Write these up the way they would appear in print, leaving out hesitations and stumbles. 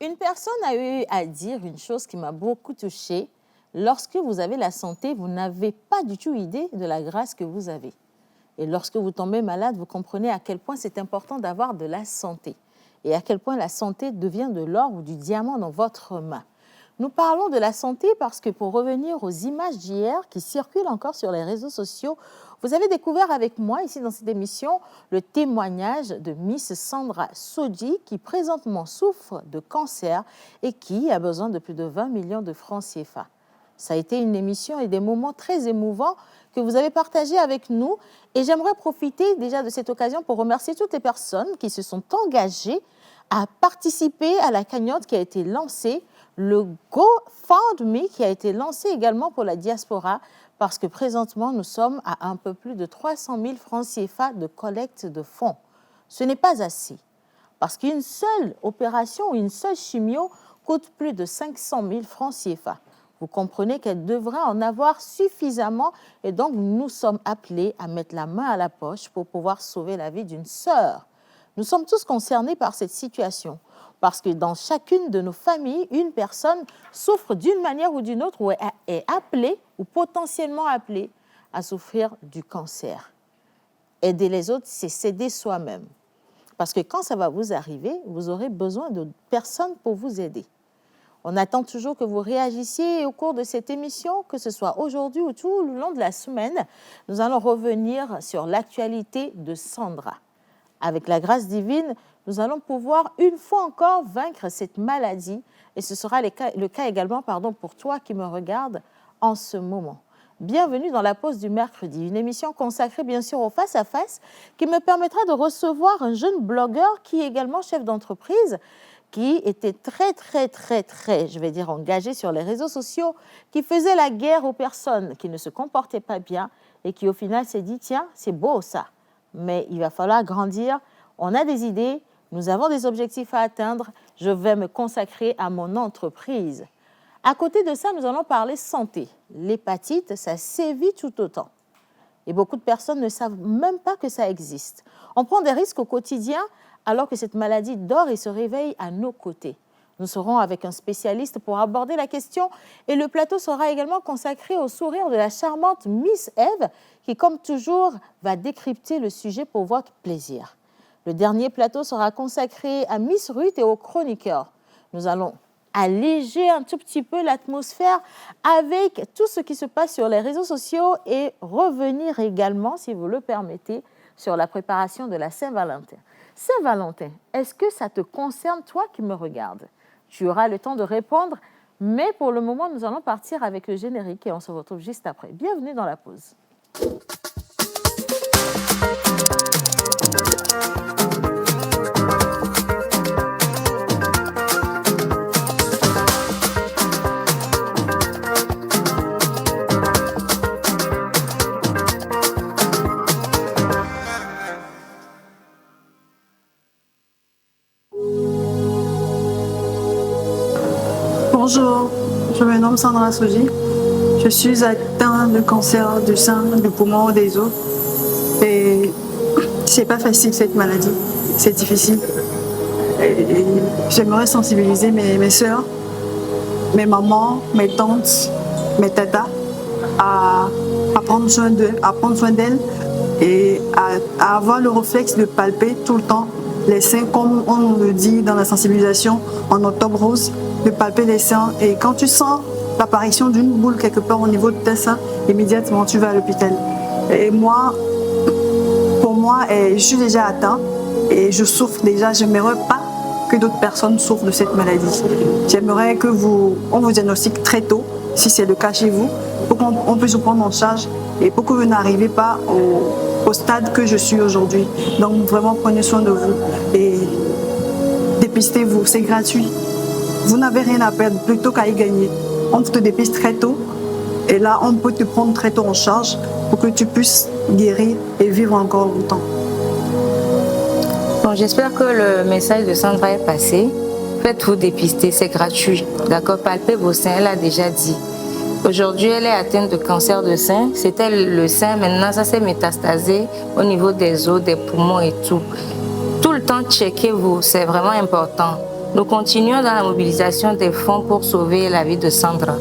Une personne a eu à dire une chose qui m'a beaucoup touchée. Lorsque vous avez la santé, vous n'avez pas du tout idée de la grâce que vous avez. Et lorsque vous tombez malade, vous comprenez à quel point c'est important d'avoir de la santé. Et à quel point la santé devient de l'or ou du diamant dans votre main. Nous parlons de la santé parce que pour revenir aux images d'hier qui circulent encore sur les réseaux sociaux, vous avez découvert avec moi ici dans cette émission le témoignage de Miss Sandra Sodji qui présentement souffre de cancer et qui a besoin de plus de 20 millions de francs CFA. Ça a été une émission et des moments très émouvants que vous avez partagés avec nous et j'aimerais profiter déjà de cette occasion pour remercier toutes les personnes qui se sont engagées à participer à la cagnotte qui a été lancée, le GoFundMe qui a été lancé également pour la diaspora parce que présentement, nous sommes à un peu plus de 300 000 francs CFA de collecte de fonds. Ce n'est pas assez, parce qu'une seule opération ou une seule chimio coûte plus de 500 000 francs CFA. Vous comprenez qu'elle devrait en avoir suffisamment et donc nous sommes appelés à mettre la main à la poche pour pouvoir sauver la vie d'une sœur. Nous sommes tous concernés par cette situation. Parce que dans chacune de nos familles, une personne souffre d'une manière ou d'une autre ou est appelée ou potentiellement appelée à souffrir du cancer. Aider les autres, c'est s'aider soi-même. Parce que quand ça va vous arriver, vous aurez besoin de personnes pour vous aider. On attend toujours que vous réagissiez au cours de cette émission, que ce soit aujourd'hui ou tout le long de la semaine. Nous allons revenir sur l'actualité de Sandra. Avec la grâce divine, nous allons pouvoir une fois encore vaincre cette maladie et ce sera le cas également pour toi qui me regarde en ce moment. Bienvenue dans la pause du mercredi, une émission consacrée bien sûr au face-à-face qui me permettra de recevoir un jeune blogueur qui est également chef d'entreprise, qui était très, je vais dire engagé sur les réseaux sociaux, qui faisait la guerre aux personnes qui ne se comportaient pas bien et qui au final s'est dit, tiens, c'est beau ça, mais il va falloir grandir, on a des idées, nous avons des objectifs à atteindre, je vais me consacrer à mon entreprise. À côté de ça, nous allons parler santé. L'hépatite, ça sévit tout autant. Et beaucoup de personnes ne savent même pas que ça existe. On prend des risques au quotidien alors que cette maladie dort et se réveille à nos côtés. Nous serons avec un spécialiste pour aborder la question et le plateau sera également consacré au sourire de la charmante Miss Eve qui, comme toujours, va décrypter le sujet pour votre plaisir. Le dernier plateau sera consacré à Miss Ruth et aux chroniqueurs. Nous allons alléger un tout petit peu l'atmosphère avec tout ce qui se passe sur les réseaux sociaux et revenir également, si vous le permettez, sur la préparation de la Saint-Valentin. Saint-Valentin, est-ce que ça te concerne, toi qui me regardes? Tu auras le temps de répondre, mais pour le moment, nous allons partir avec le générique et on se retrouve juste après. Bienvenue dans la pause. Bonjour, je me nomme Sandra Sodji. Je suis atteinte de cancer du sein, du poumon, des os. Et c'est pas facile cette maladie, c'est difficile. Et j'aimerais sensibiliser mes soeurs, mes mamans, mes tantes, mes tatas à prendre soin d'elles et à avoir le réflexe de palper tout le temps les seins, comme on le dit dans la sensibilisation en octobre rose, de palper les seins. Et quand tu sens l'apparition d'une boule quelque part au niveau de tes seins, immédiatement tu vas à l'hôpital. Et moi, pour moi, je suis déjà atteinte et je souffre déjà. J'aimerais pas que d'autres personnes souffrent de cette maladie. J'aimerais qu'on vous diagnostique très tôt si c'est le cas chez vous, pour qu'on puisse vous prendre en charge et pour que vous n'arrivez pas au stade que je suis aujourd'hui. Donc vraiment prenez soin de vous et dépistez-vous, c'est gratuit. Vous n'avez rien à perdre plutôt qu'à y gagner. On te dépiste très tôt et là on peut te prendre très tôt en charge pour que tu puisses guérir et vivre encore longtemps. Bon, j'espère que le message de Sandra est passé. Faites-vous dépister, c'est gratuit. D'accord, palpez vos seins, elle a déjà dit. Aujourd'hui, elle est atteinte de cancer de sein. C'était le sein, maintenant ça s'est métastasé au niveau des os, des poumons et tout. Tout le temps, checkez-vous, c'est vraiment important. Nous continuons dans la mobilisation des fonds pour sauver la vie de Sandra.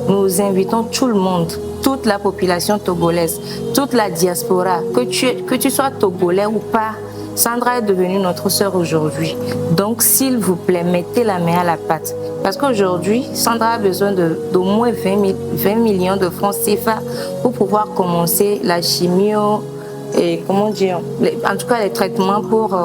Nous invitons tout le monde, toute la population togolaise, toute la diaspora, que tu sois togolais ou pas, Sandra est devenue notre sœur aujourd'hui. Donc, s'il vous plaît, mettez la main à la pâte. Parce qu'aujourd'hui, Sandra a besoin d'au moins 20 millions de francs CFA pour pouvoir commencer la chimio et, comment dire, en tout cas les traitements pour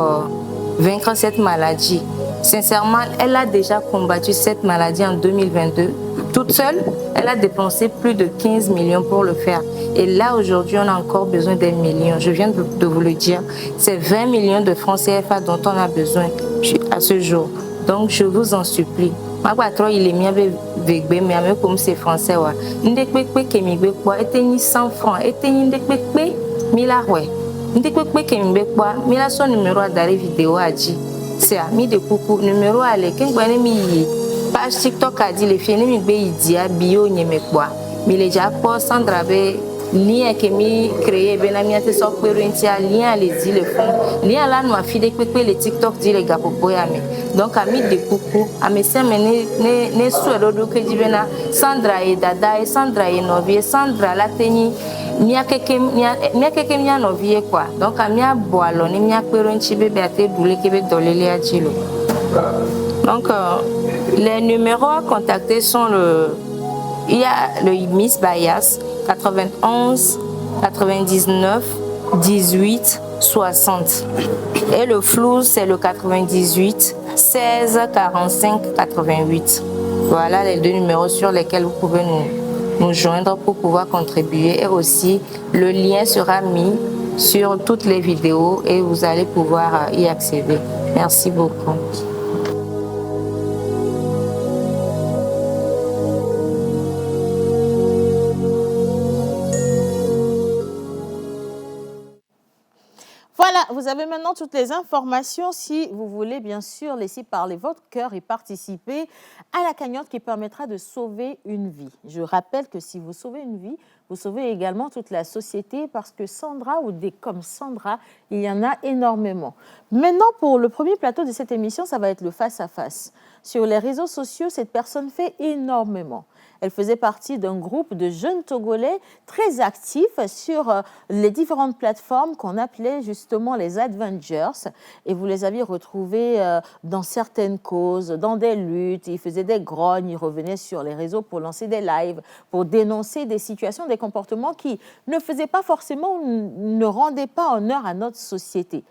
vaincre cette maladie. Sincèrement, elle a déjà combattu cette maladie en 2022. Toute seule, elle a dépensé plus de 15 millions pour le faire. Et là, aujourd'hui, on a encore besoin des millions. Je viens de vous le dire. C'est 20 millions de francs CFA dont on a besoin à ce jour. Donc, je vous en supplie. Il est bien mais comme c'est français. Il est 100 francs. Il est 1000 son numéro d'arrêt vidéo a dit. C'est ami de coucou numéro à l'équipe page TikTok a dit les filles mi be idia bio nyeme kwa mi le japo Sandra be lien que mi créé ben ami ate so perentia lien les dit le fond lien là nous a fait des les TikTok dit les gars pour yami donc ami de coucou ami se ne souelo do que dit bena Sandra et dada et Sandra et novie Sandra la teni mia keke mia novie quoi donc amia boalo ni mia perentia bébé ate doule que be dolele a dilo. Donc, les numéros à contacter sont il y a le Miss Bias 91 99 18 60 et le flou c'est le 98 16 45 88. Voilà les deux numéros sur lesquels vous pouvez nous joindre pour pouvoir contribuer et aussi le lien sera mis sur toutes les vidéos et vous allez pouvoir y accéder. Merci beaucoup. Voilà, vous avez maintenant toutes les informations si vous voulez bien sûr laisser parler votre cœur et participer à la cagnotte qui permettra de sauver une vie. Je rappelle que si vous sauvez une vie, vous sauvez également toute la société parce que Sandra ou des comme Sandra, il y en a énormément. Maintenant, pour le premier plateau de cette émission, ça va être le face-à-face. Sur les réseaux sociaux, cette personne fait énormément. Elle faisait partie d'un groupe de jeunes Togolais très actifs sur les différentes plateformes qu'on appelait justement les Avengers. Et vous les aviez retrouvés dans certaines causes, dans des luttes. Ils faisaient des grognes, ils revenaient sur les réseaux pour lancer des lives, pour dénoncer des situations, des comportements qui ne faisaient pas forcément, ne rendaient pas honneur à notre société.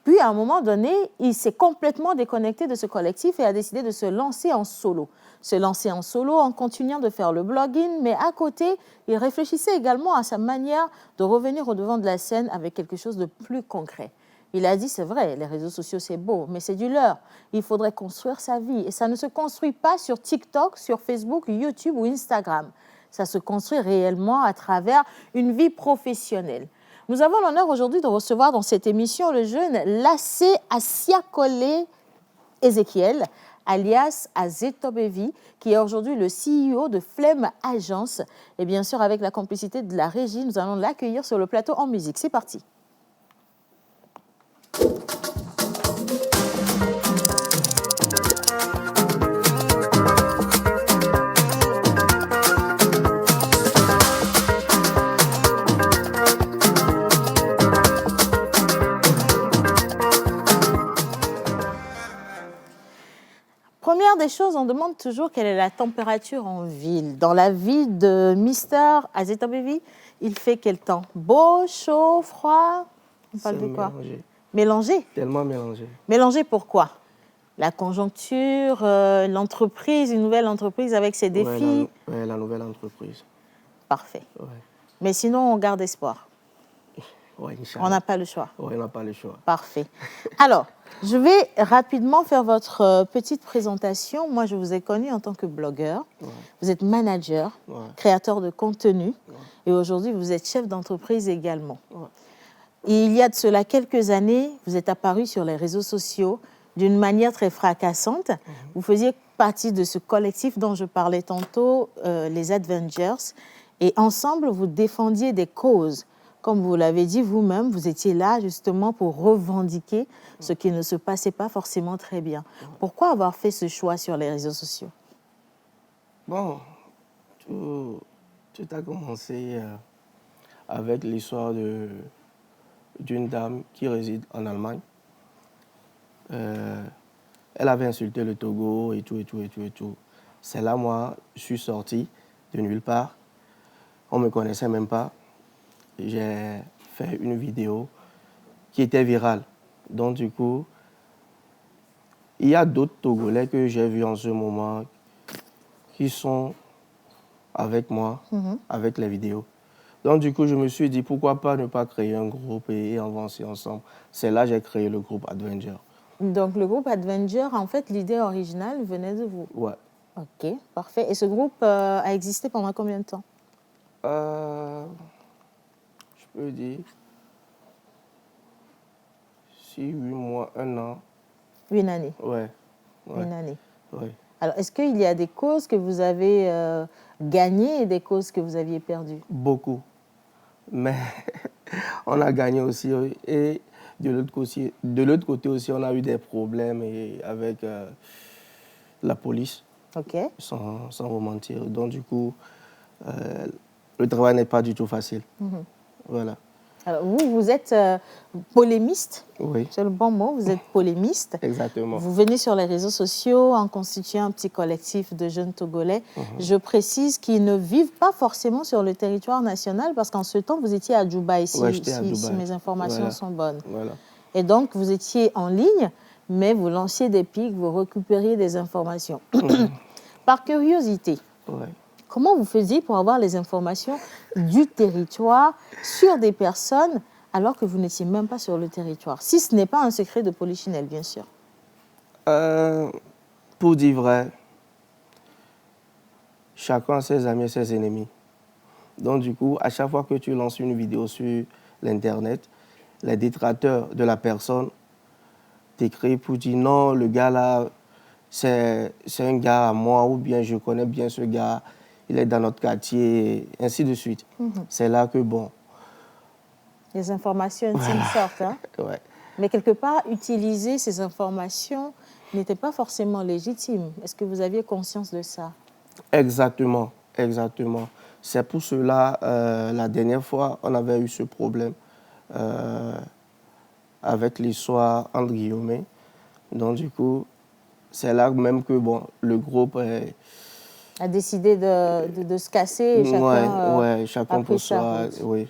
Puis, à un moment donné, il s'est complètement déconnecté de ce collectif et a décidé de se lancer en solo. Se lancer en solo en continuant de faire le blogging, mais à côté, il réfléchissait également à sa manière de revenir au devant de la scène avec quelque chose de plus concret. Il a dit, c'est vrai, les réseaux sociaux, c'est beau, mais c'est du leurre. Il faudrait construire sa vie. Et ça ne se construit pas sur TikTok, sur Facebook, YouTube ou Instagram. Ça se construit réellement à travers une vie professionnelle. Nous avons l'honneur aujourd'hui de recevoir dans cette émission le jeune Lassé Asiakole Ezekiel, alias Azetobevi, qui est aujourd'hui le CEO de Flemme Agence. Et bien sûr, avec la complicité de la régie, nous allons l'accueillir sur le plateau en musique. C'est parti. Première des choses, on demande toujours quelle est la température en ville. Dans la vie de Mister Azetobevi, il fait quel temps? Beau, chaud, froid? On parle de quoi? Mélangé. Mélangé? Tellement mélangé. Mélangé pourquoi? la conjoncture, l'entreprise, une nouvelle entreprise avec ses défis? Oui, la nouvelle entreprise. Parfait. Ouais. Mais sinon, on garde espoir. Ouais, On n'a pas le choix. Oui, on n'a pas le choix. Parfait. Alors, je vais rapidement faire votre petite présentation. Moi, je vous ai connu en tant que blogueur. Ouais. Vous êtes manager, Ouais. créateur de contenu. Ouais. Et aujourd'hui, vous êtes chef d'entreprise également. Ouais. Et il y a de cela quelques années, vous êtes apparu sur les réseaux sociaux d'une manière très fracassante. Vous faisiez partie de ce collectif dont je parlais tantôt, les Avengers. Et ensemble, vous défendiez des causes. Comme vous l'avez dit vous-même, vous étiez là justement pour revendiquer ce qui ne se passait pas forcément très bien. Pourquoi avoir fait ce choix sur les réseaux sociaux? Bon, tout a commencé avec l'histoire d'une dame qui réside en Allemagne. Elle avait insulté le Togo et tout. C'est là, moi, je suis sorti de nulle part. On ne me connaissait même pas. J'ai fait une vidéo qui était virale. Donc, du coup, il y a d'autres Togolais que j'ai vus en ce moment qui sont avec moi, avec les vidéos. Donc, du coup, je me suis dit, pourquoi pas ne pas créer un groupe et avancer ensemble. C'est là que j'ai créé le groupe Advenger. Donc, le groupe Advenger, en fait, l'idée originale venait de vous? Ouais. Ok, parfait. Et ce groupe a existé pendant combien de temps? Je peux dire 6, 8 mois, 1 an. Une année. Ouais. Une année. Ouais. Alors, est-ce qu'il y a des causes que vous avez gagnées et des causes que vous aviez perdues? Beaucoup. Mais on a gagné aussi. Et de l'autre côté aussi, on a eu des problèmes avec la police. Ok. Sans vous mentir. Donc, du coup, le travail n'est pas du tout facile. Voilà. Alors, vous êtes polémiste. Oui. C'est le bon mot, vous êtes polémiste. Exactement. Vous venez sur les réseaux sociaux en constituant un petit collectif de jeunes Togolais. Je précise qu'ils ne vivent pas forcément sur le territoire national parce qu'en ce temps, vous étiez à Dubaï, si mes informations sont bonnes. Voilà. Et donc, vous étiez en ligne, mais vous lanciez des pics, vous récupériez des informations. Par curiosité, comment vous faisiez pour avoir les informations du territoire sur des personnes alors que vous n'étiez même pas sur le territoire? Si ce n'est pas un secret de polichinelle, bien sûr. Pour dire vrai, chacun a ses amis et ses ennemis. Donc, du coup, à chaque fois que tu lances une vidéo sur l'Internet, les détracteurs de la personne t'écrivent pour dire non, le gars là, c'est un gars à moi, ou bien je connais bien ce gars, il est dans notre quartier, ainsi de suite. C'est là que, bon... Les informations intimes sortent. Hein? Ouais. Mais quelque part, utiliser ces informations n'était pas forcément légitime. Est-ce que vous aviez conscience de ça? Exactement, exactement. C'est pour cela, la dernière fois, on avait eu ce problème avec l'histoire entre guillemets. Donc, du coup, c'est là même que bon, le groupe a décidé de se casser et chacun, chacun pour soi. Oui.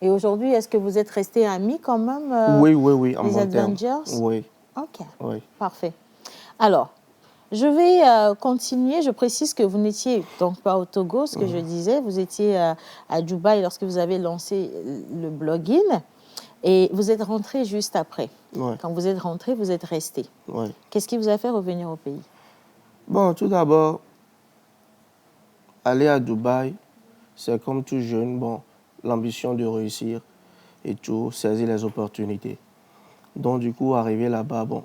Et aujourd'hui, est-ce que vous êtes restés amis quand même, oui, en les bon Avengers? terme. Oui. Ok, oui. Parfait. Alors, je vais continuer. Je précise que vous n'étiez donc pas au Togo, ce que je disais. Vous étiez à Dubaï lorsque vous avez lancé le blogging. Et vous êtes rentré juste après. Ouais. Quand vous êtes rentré, vous êtes resté. Ouais. Qu'est-ce qui vous a fait revenir au pays? Bon, tout d'abord, aller à Dubaï, c'est comme tout jeune, bon, l'ambition de réussir et tout, saisir les opportunités. Donc, du coup, arrivé là-bas, bon,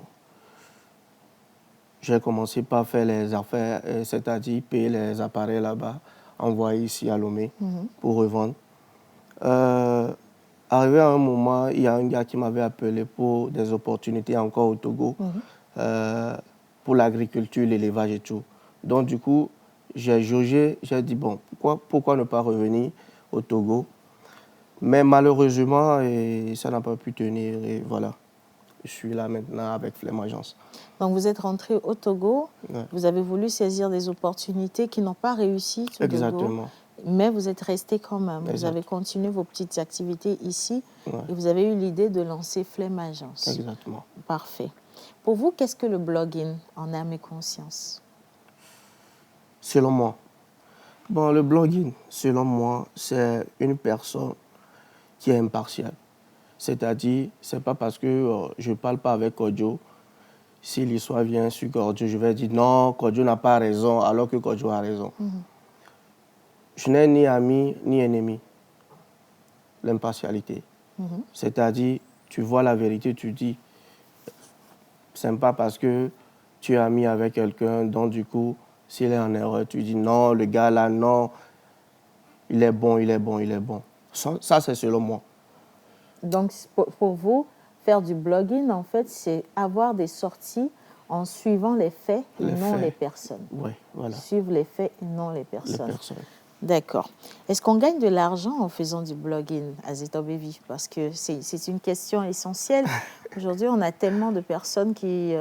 j'ai commencé par faire les affaires, c'est-à-dire payer les appareils là-bas, envoyer ici à Lomé pour revendre. Arrivé à un moment, il y a un gars qui m'avait appelé pour des opportunités encore au Togo, pour l'agriculture, l'élevage et tout. Donc, du coup, j'ai jaugé, j'ai dit, bon, pourquoi ne pas revenir au Togo? Mais malheureusement, ça n'a pas pu tenir et voilà. Je suis là maintenant avec Flemme Agence. Donc, vous êtes rentré au Togo, Ouais. vous avez voulu saisir des opportunités qui n'ont pas réussi tout Exactement. Mais vous êtes resté quand même. Vous Exact. avez continué vos petites activités ici Ouais. et vous avez eu l'idée de lancer Flemme Agence. Exactement. Parfait. Pour vous, qu'est-ce que le blogging en âme et conscience? Selon moi. Bon, le blogging, selon moi, c'est une personne qui est impartiale. C'est-à-dire, c'est pas parce que je ne parle pas avec Kodjo, si l'histoire vient sur Kodjo, je vais dire non, Kodjo n'a pas raison, alors que Kodjo a raison. Je n'ai ni ami ni ennemi. L'impartialité. C'est-à-dire, tu vois la vérité, tu dis, c'est pas parce que tu es ami avec quelqu'un, donc du coup, s'il est en erreur, tu dis non, le gars là, non, il est bon, il est bon, il est bon. Ça c'est selon moi. Donc, pour vous, faire du blogging, en fait, c'est avoir des sorties en suivant les faits et non les personnes. Oui, voilà. Suivre les faits et non les Les personnes. personnes. D'accord. Est-ce qu'on gagne de l'argent en faisant du blogging à Zetobaby? Parce que c'est une question essentielle. Aujourd'hui, on a tellement de personnes qui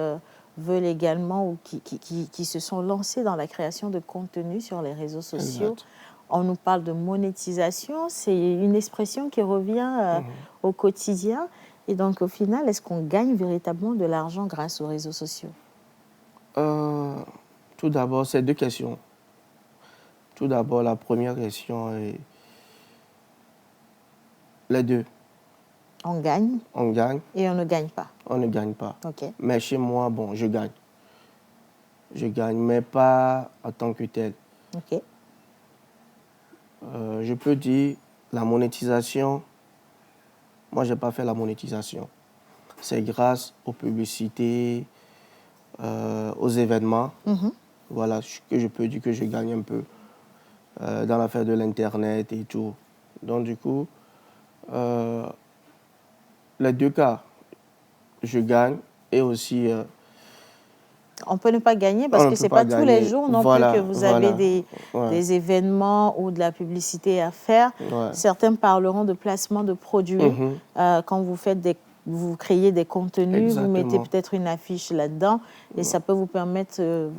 veulent également ou qui se sont lancées dans la création de contenu sur les réseaux sociaux. Exact. On nous parle de monétisation. C'est une expression qui revient au quotidien. Et donc, au final, est-ce qu'on gagne véritablement de l'argent grâce aux réseaux sociaux? Tout d'abord, c'est deux questions. Tout d'abord, la première question est les deux. On gagne On gagne, et on ne gagne pas. on ne gagne pas. OK. Mais chez moi, bon, je gagne. Je gagne, mais pas en tant que tel. OK. Je peux dire, la monétisation, moi, je n'ai pas fait la monétisation. C'est grâce aux publicités, aux événements. Voilà, que je peux dire que je gagne un peu dans l'affaire de l'Internet et tout. Donc, du coup, les deux cas, je gagne et aussi... On peut ne pas gagner parce On que ne ce n'est peut pas pas tous les gagner. jours non Voilà, plus que vous voilà. avez Ouais. des événements ou de la publicité à faire. Ouais. Certains parleront de placement de produits. Quand vous créez des contenus, vous mettez Exactement. peut-être une affiche là-dedans et ça peut vous permettre, de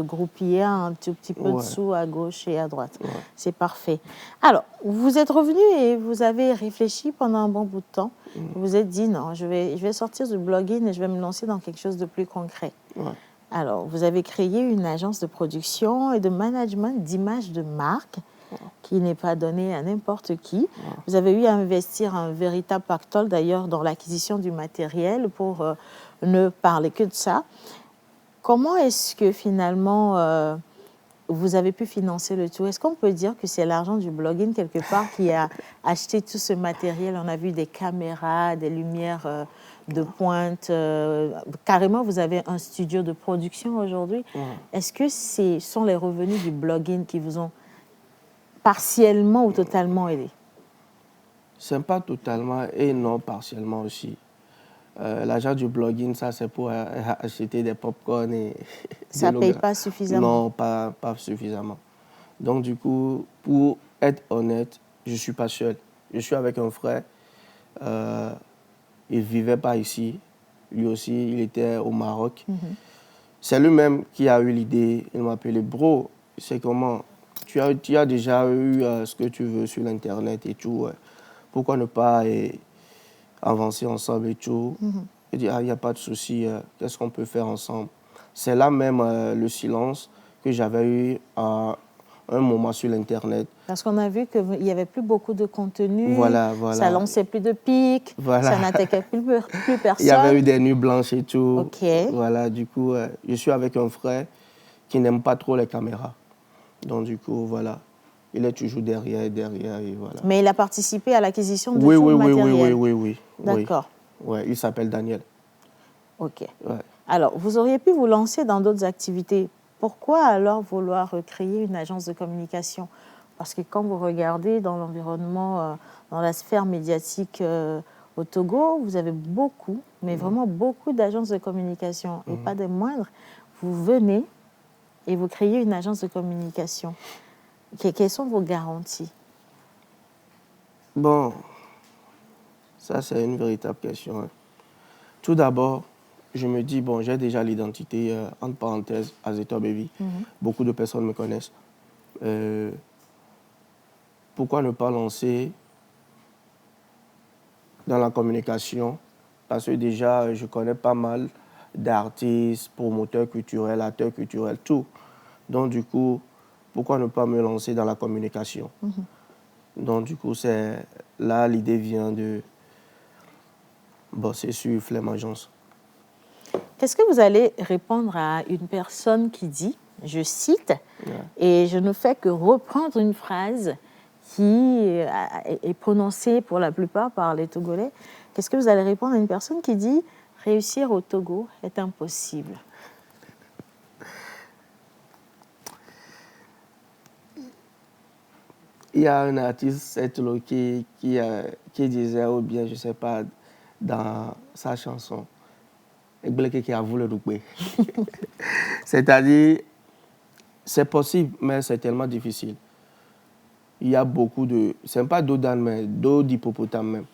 groupiller un tout petit peu de Ouais. sous à gauche et à droite. Ouais. C'est parfait. Alors, vous êtes revenu et vous avez réfléchi pendant un bon bout de temps. Vous vous êtes dit, non, je vais sortir du blogging et je vais me lancer dans quelque chose de plus concret. Ouais. Alors, vous avez créé une agence de production et de management d'image de marque qui n'est pas donnée à n'importe qui. Vous avez eu à investir un véritable pactole, d'ailleurs, dans l'acquisition du matériel pour ne parler que de ça. Comment est-ce que finalement vous avez pu financer le tout? Est-ce qu'on peut dire que c'est l'argent du blogging quelque part qui a acheté tout ce matériel? On a vu des caméras, des lumières de pointe. Carrément, vous avez un studio de production aujourd'hui. Est-ce que ce sont les revenus du blogging qui vous ont partiellement ou totalement aidé? Ce n'est pas totalement et non partiellement aussi. L'argent du blogging, ça c'est pour acheter des pop-corn et ça ne paye pas suffisamment? Non, pas suffisamment. Donc du coup, pour être honnête, je ne suis pas seul. Je suis avec un frère. Il ne vivait pas ici. Lui aussi, il était au Maroc. C'est lui-même qui a eu l'idée. Il m'a appelé, bro, c'est comment? Tu as déjà eu ce que tu veux sur l'Internet et tout. Pourquoi ne pas avancer ensemble et tout? Il dit, il n'y a pas de souci, qu'est-ce qu'on peut faire ensemble? C'est là même le silence que j'avais eu à un moment sur l'Internet. Parce qu'on a vu qu'il n'y avait plus beaucoup de contenu, Voilà. Ça lançait plus de pics, Voilà. Ça n'attaquait plus personne. Il y avait eu des nuits blanches et tout. OK. Voilà, du coup, je suis avec un frère qui n'aime pas trop les caméras. Donc du coup, voilà. Il est toujours derrière et voilà. Mais il a participé à l'acquisition de tout le matériel? Oui. D'accord. Ouais, il s'appelle Daniel. OK. Ouais. Alors, vous auriez pu vous lancer dans d'autres activités. Pourquoi alors vouloir créer une agence de communication? Parce que quand vous regardez dans l'environnement, dans la sphère médiatique au Togo, vous avez beaucoup, mais vraiment beaucoup d'agences de communication, et pas des moindres. Vous venez et vous créez une agence de communication. Quelles sont vos garanties? Bon, ça c'est une véritable question. Tout d'abord, je me dis, bon, j'ai déjà l'identité, entre parenthèses, Zetobaby. Beaucoup de personnes me connaissent. Pourquoi ne pas lancer dans la communication? Parce que déjà, je connais pas mal d'artistes, promoteurs culturels, acteurs culturels, tout. Donc, du coup, pourquoi ne pas me lancer dans la communication? Donc, du coup, c'est là, l'idée vient de bosser sur Flemme Agence. Qu'est-ce que vous allez répondre à une personne qui dit, je cite, et je ne fais que reprendre une phrase qui est prononcée pour la plupart par les Togolais. Qu'est-ce que vous allez répondre à une personne qui dit « Réussir au Togo est impossible » ? Il y a un artiste, qui disait, ou bien, je ne sais pas, dans sa chanson, qui a voulu louper. C'est-à-dire, c'est possible, mais c'est tellement difficile. Il y a beaucoup de... C'est pas d'eau d'âne, mais d'eau d'hippopotame même.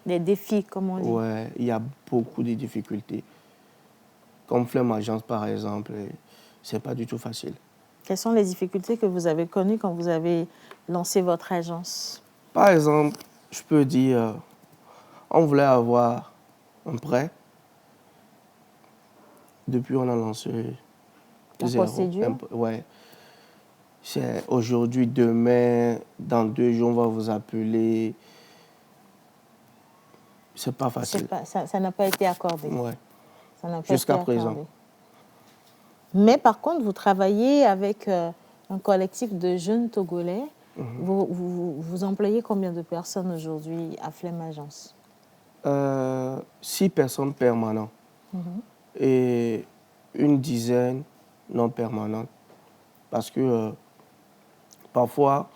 Des défis, comme on dit. Ouais, il y a beaucoup de difficultés. Comme Flemme Agence, par exemple, c'est pas du tout facile. Quelles sont les difficultés que vous avez connues quand vous avez lancé votre agence? Par exemple, je peux dire, on voulait avoir un prêt. Depuis, on a lancé la procédure. Ouais. C'est aujourd'hui, demain, dans 2 jours, on va vous appeler. C'est pas facile. Ça n'a pas été accordé. Ouais. Jusqu'à présent. Mais par contre, vous travaillez avec un collectif de jeunes Togolais. Vous employez combien de personnes aujourd'hui à Flemme Agence? 6 personnes permanentes et une dizaine non permanentes. Parce que parfois,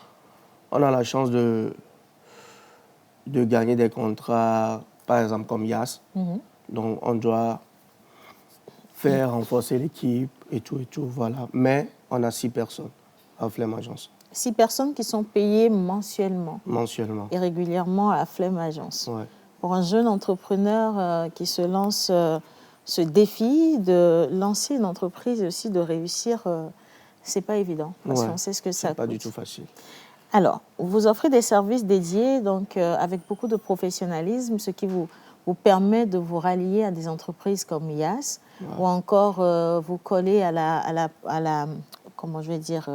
on a la chance de gagner des contrats, par exemple comme YAS. Donc, on doit faire renforcer l'équipe et tout, voilà. Mais on a 6 personnes à Flemme Agence. 6 personnes qui sont payées mensuellement. Mensuellement. Et régulièrement à Flemme Agence. Ouais. Pour un jeune entrepreneur qui se lance ce défi de lancer une entreprise et aussi de réussir, c'est pas évident. Parce qu'on sait ce que ça coûte. C'est pas du tout facile. Alors, vous offrez des services dédiés, donc avec beaucoup de professionnalisme, ce qui vous permet de vous rallier à des entreprises comme IAS, ou encore vous coller à la comment je vais dire,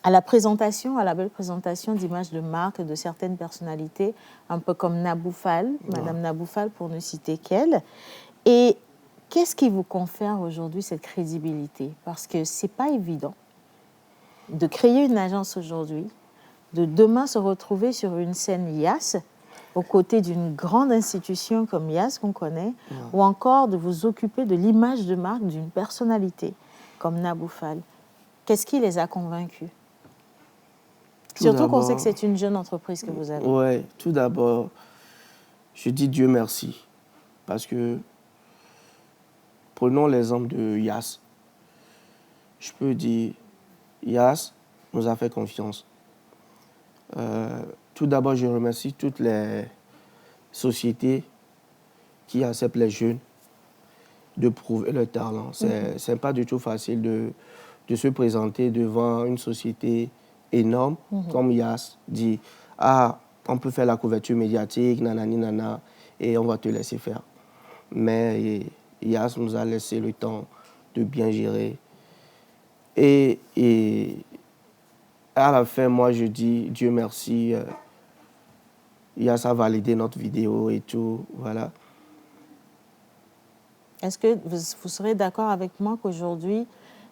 à la présentation, à la belle présentation d'images de marque de certaines personnalités, un peu comme Nabou Fall, Madame Nabou Fall, pour ne citer qu'elle. Et qu'est-ce qui vous confère aujourd'hui cette crédibilité? Parce que c'est pas évident de créer une agence aujourd'hui, de demain se retrouver sur une scène IAS, aux côtés d'une grande institution comme IAS qu'on connaît, ou encore de vous occuper de l'image de marque d'une personnalité comme Nabou Fall. Qu'est-ce qui les a convaincus? Surtout qu'on sait que c'est une jeune entreprise que vous avez. Oui, tout d'abord, je dis Dieu merci. Parce que, prenons l'exemple de YAS. Je peux dire, YAS nous a fait confiance. Tout d'abord, je remercie toutes les sociétés qui acceptent les jeunes de prouver leur talent. C'est pas du tout facile de se présenter devant une société énorme, comme YAS dit, on peut faire la couverture médiatique, nanani, nana, et on va te laisser faire. Mais YAS nous a laissé le temps de bien gérer. Et à la fin, moi, je dis Dieu merci, YAS a validé notre vidéo et tout, voilà. Est-ce que vous serez d'accord avec moi qu'aujourd'hui,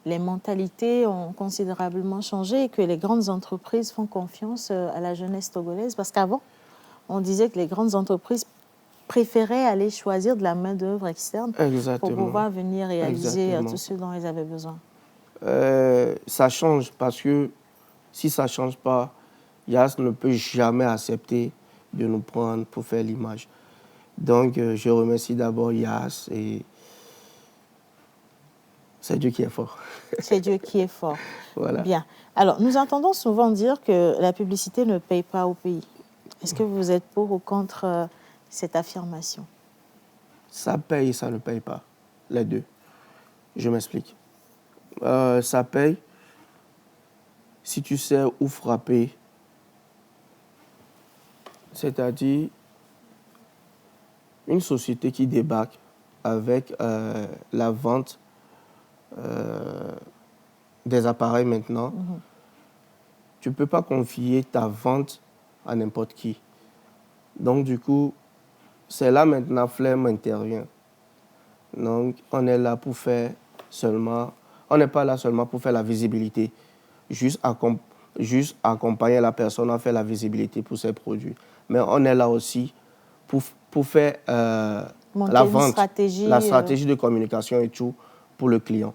les mentalités ont considérablement changé et que les grandes entreprises font confiance à la jeunesse togolaise? Parce qu'avant, on disait que les grandes entreprises préféraient aller choisir de la main-d'œuvre externe pour pouvoir venir réaliser tout ce dont ils avaient besoin. Ça change parce que si ça ne change pas, YAS ne peut jamais accepter de nous prendre pour faire l'image. Donc, je remercie d'abord YAS et c'est Dieu qui est fort. C'est Dieu qui est fort. Voilà. Bien. Alors, nous entendons souvent dire que la publicité ne paye pas au pays. Est-ce que vous êtes pour ou contre cette affirmation? Ça paye et ça ne paye pas. Les deux. Je m'explique. Ça paye si tu sais où frapper, c'est-à-dire une société qui débarque avec la vente des appareils maintenant, tu ne peux pas confier ta vente à n'importe qui. Donc, du coup, c'est là maintenant Flemme intervient. Donc, on est là pour faire seulement... On n'est pas là seulement pour faire la visibilité, juste accompagner la personne à faire la visibilité pour ses produits. Mais on est là aussi pour faire la vente, la stratégie de communication et tout pour le client.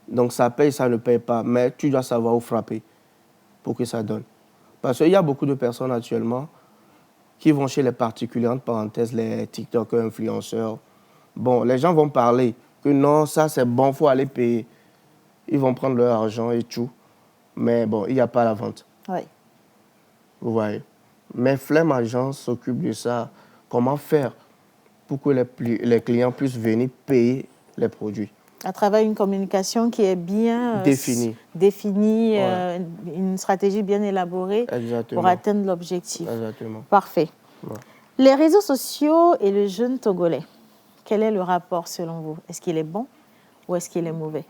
Donc, ça paye, ça ne paye pas, mais tu dois savoir où frapper pour que ça donne. Parce qu'il y a beaucoup de personnes actuellement qui vont chez les particuliers, entre parenthèses, les TikTokers, influenceurs. Bon, les gens vont parler que non, ça c'est bon, il faut aller payer. Ils vont prendre leur argent et tout. Mais bon, il n'y a pas la vente. Oui. Vous voyez. Mais Flemme Agence s'occupe de ça. Comment faire pour que les clients puissent venir payer les produits. À travers une communication qui est bien définie, ouais. Une stratégie bien élaborée. Exactement. Pour atteindre l'objectif. Exactement. Parfait. Ouais. Les réseaux sociaux et le jeune Togolais, quel est le rapport selon vous? Est-ce qu'il est bon ou est-ce qu'il est mauvais?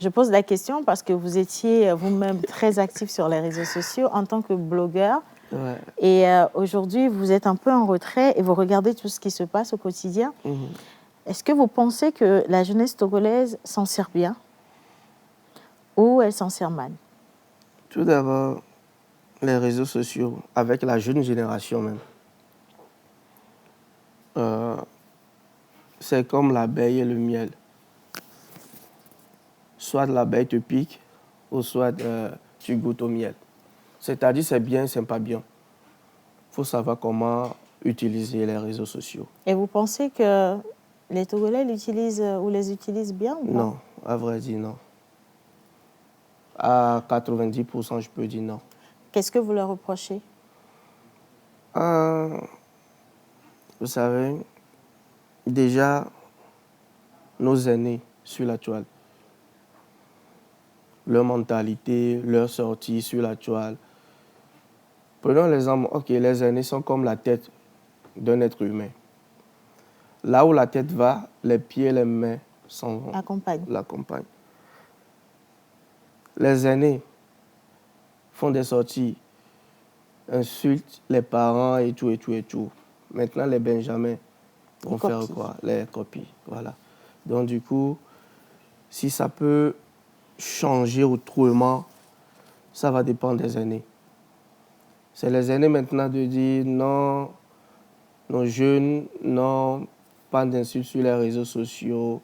Je pose la question parce que vous étiez vous-même très actif sur les réseaux sociaux en tant que blogueur. Ouais. Et aujourd'hui, vous êtes un peu en retrait et vous regardez tout ce qui se passe au quotidien. Est-ce que vous pensez que la jeunesse togolaise s'en sert bien ou elle s'en sert mal? Tout d'abord, les réseaux sociaux, avec la jeune génération même, c'est comme l'abeille et le miel. Soit l'abeille te pique, ou soit tu goûtes au miel. C'est-à-dire c'est bien, c'est pas bien. Il faut savoir comment utiliser les réseaux sociaux. Et vous pensez que les Togolais l'utilisent ou les utilisent bien ou pas? Non, à vrai dire, non. À 90%, je peux dire non. Qu'est-ce que vous leur reprochez? Vous savez, déjà, nos aînés sur la toile, leur mentalité, leur sortie sur la toile. Prenons l'exemple, ok, les aînés sont comme la tête d'un être humain. Là où la tête va, les pieds et les mains l'accompagnent. Les aînés font des sorties, insultent les parents et tout, et tout, et tout. Maintenant, les benjamins vont faire quoi? Les copies, voilà. Donc, du coup, si ça peut changer autrement, ça va dépendre des aînés. C'est les aînés maintenant de dire non, nos jeunes, non, pas d'insultes sur les réseaux sociaux,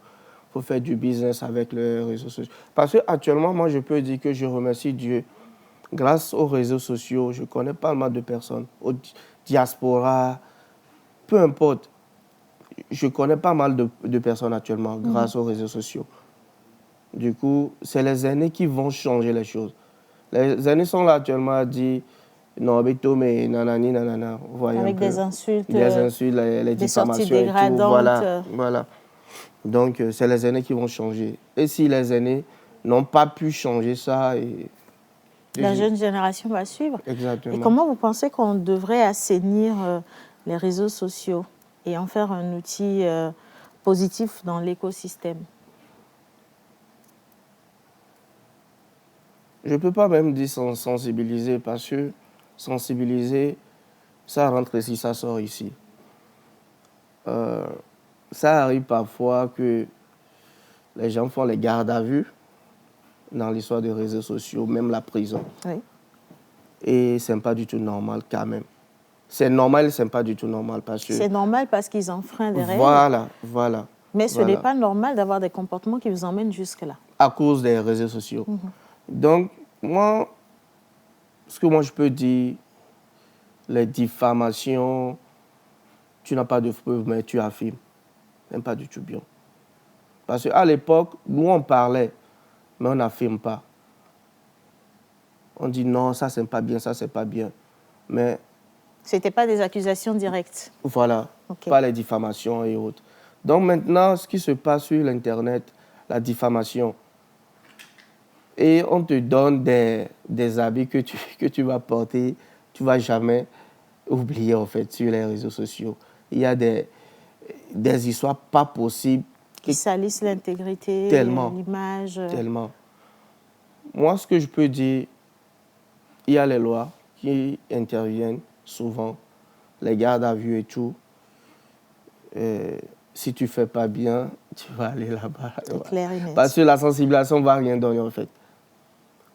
il faut faire du business avec les réseaux sociaux. Parce qu'actuellement, moi, je peux dire que je remercie Dieu. Grâce aux réseaux sociaux, je connais pas mal de personnes, aux diaspora, peu importe. Je connais pas mal de personnes actuellement grâce aux réseaux sociaux. Du coup, c'est les aînés qui vont changer les choses. Les aînés sont là actuellement à dire non, mais nanani, nanana. Avec des insultes, les diffamations sorties dégradantes. Et tout. Voilà. Donc, c'est les aînés qui vont changer. Et si les aînés n'ont pas pu changer ça... La jeune génération va suivre. Exactement. Et comment vous pensez qu'on devrait assainir les réseaux sociaux et en faire un outil positif dans l'écosystème? Je ne peux pas même dire sensibiliser parce que sensibiliser, ça rentre ici, ça sort ici. Ça arrive parfois que les gens font les gardes à vue dans l'histoire des réseaux sociaux, même la prison. Oui. Et ce n'est pas du tout normal quand même. C'est normal, ce n'est pas du tout normal parce que... C'est normal parce qu'ils enfreignent des règles. Voilà. Mais ce n'est pas normal d'avoir des comportements qui vous emmènent jusque-là. À cause des réseaux sociaux. Donc, moi, ce que moi je peux dire, les diffamations, tu n'as pas de preuves, mais tu affirmes. Ce n'est pas du tout bien. Parce qu'à l'époque, nous on parlait, mais on n'affirme pas. On dit non, ça c'est pas bien, ça c'est pas bien. Mais... Ce n'était pas des accusations directes. Voilà, pas les diffamations et autres. Donc maintenant, ce qui se passe sur l'Internet, la diffamation, Et on te donne des habits que tu vas porter, tu ne vas jamais oublier en fait sur les réseaux sociaux. Il y a des histoires pas possibles. Qui salissent l'intégrité, Tellement. l'image. Tellement. Moi, ce que je peux dire, il y a les lois qui interviennent souvent, les gardes à vue et tout. Si tu ne fais pas bien, tu vas aller là-bas. C'est clair et net. Parce que la sensibilisation ne va rien donner en fait.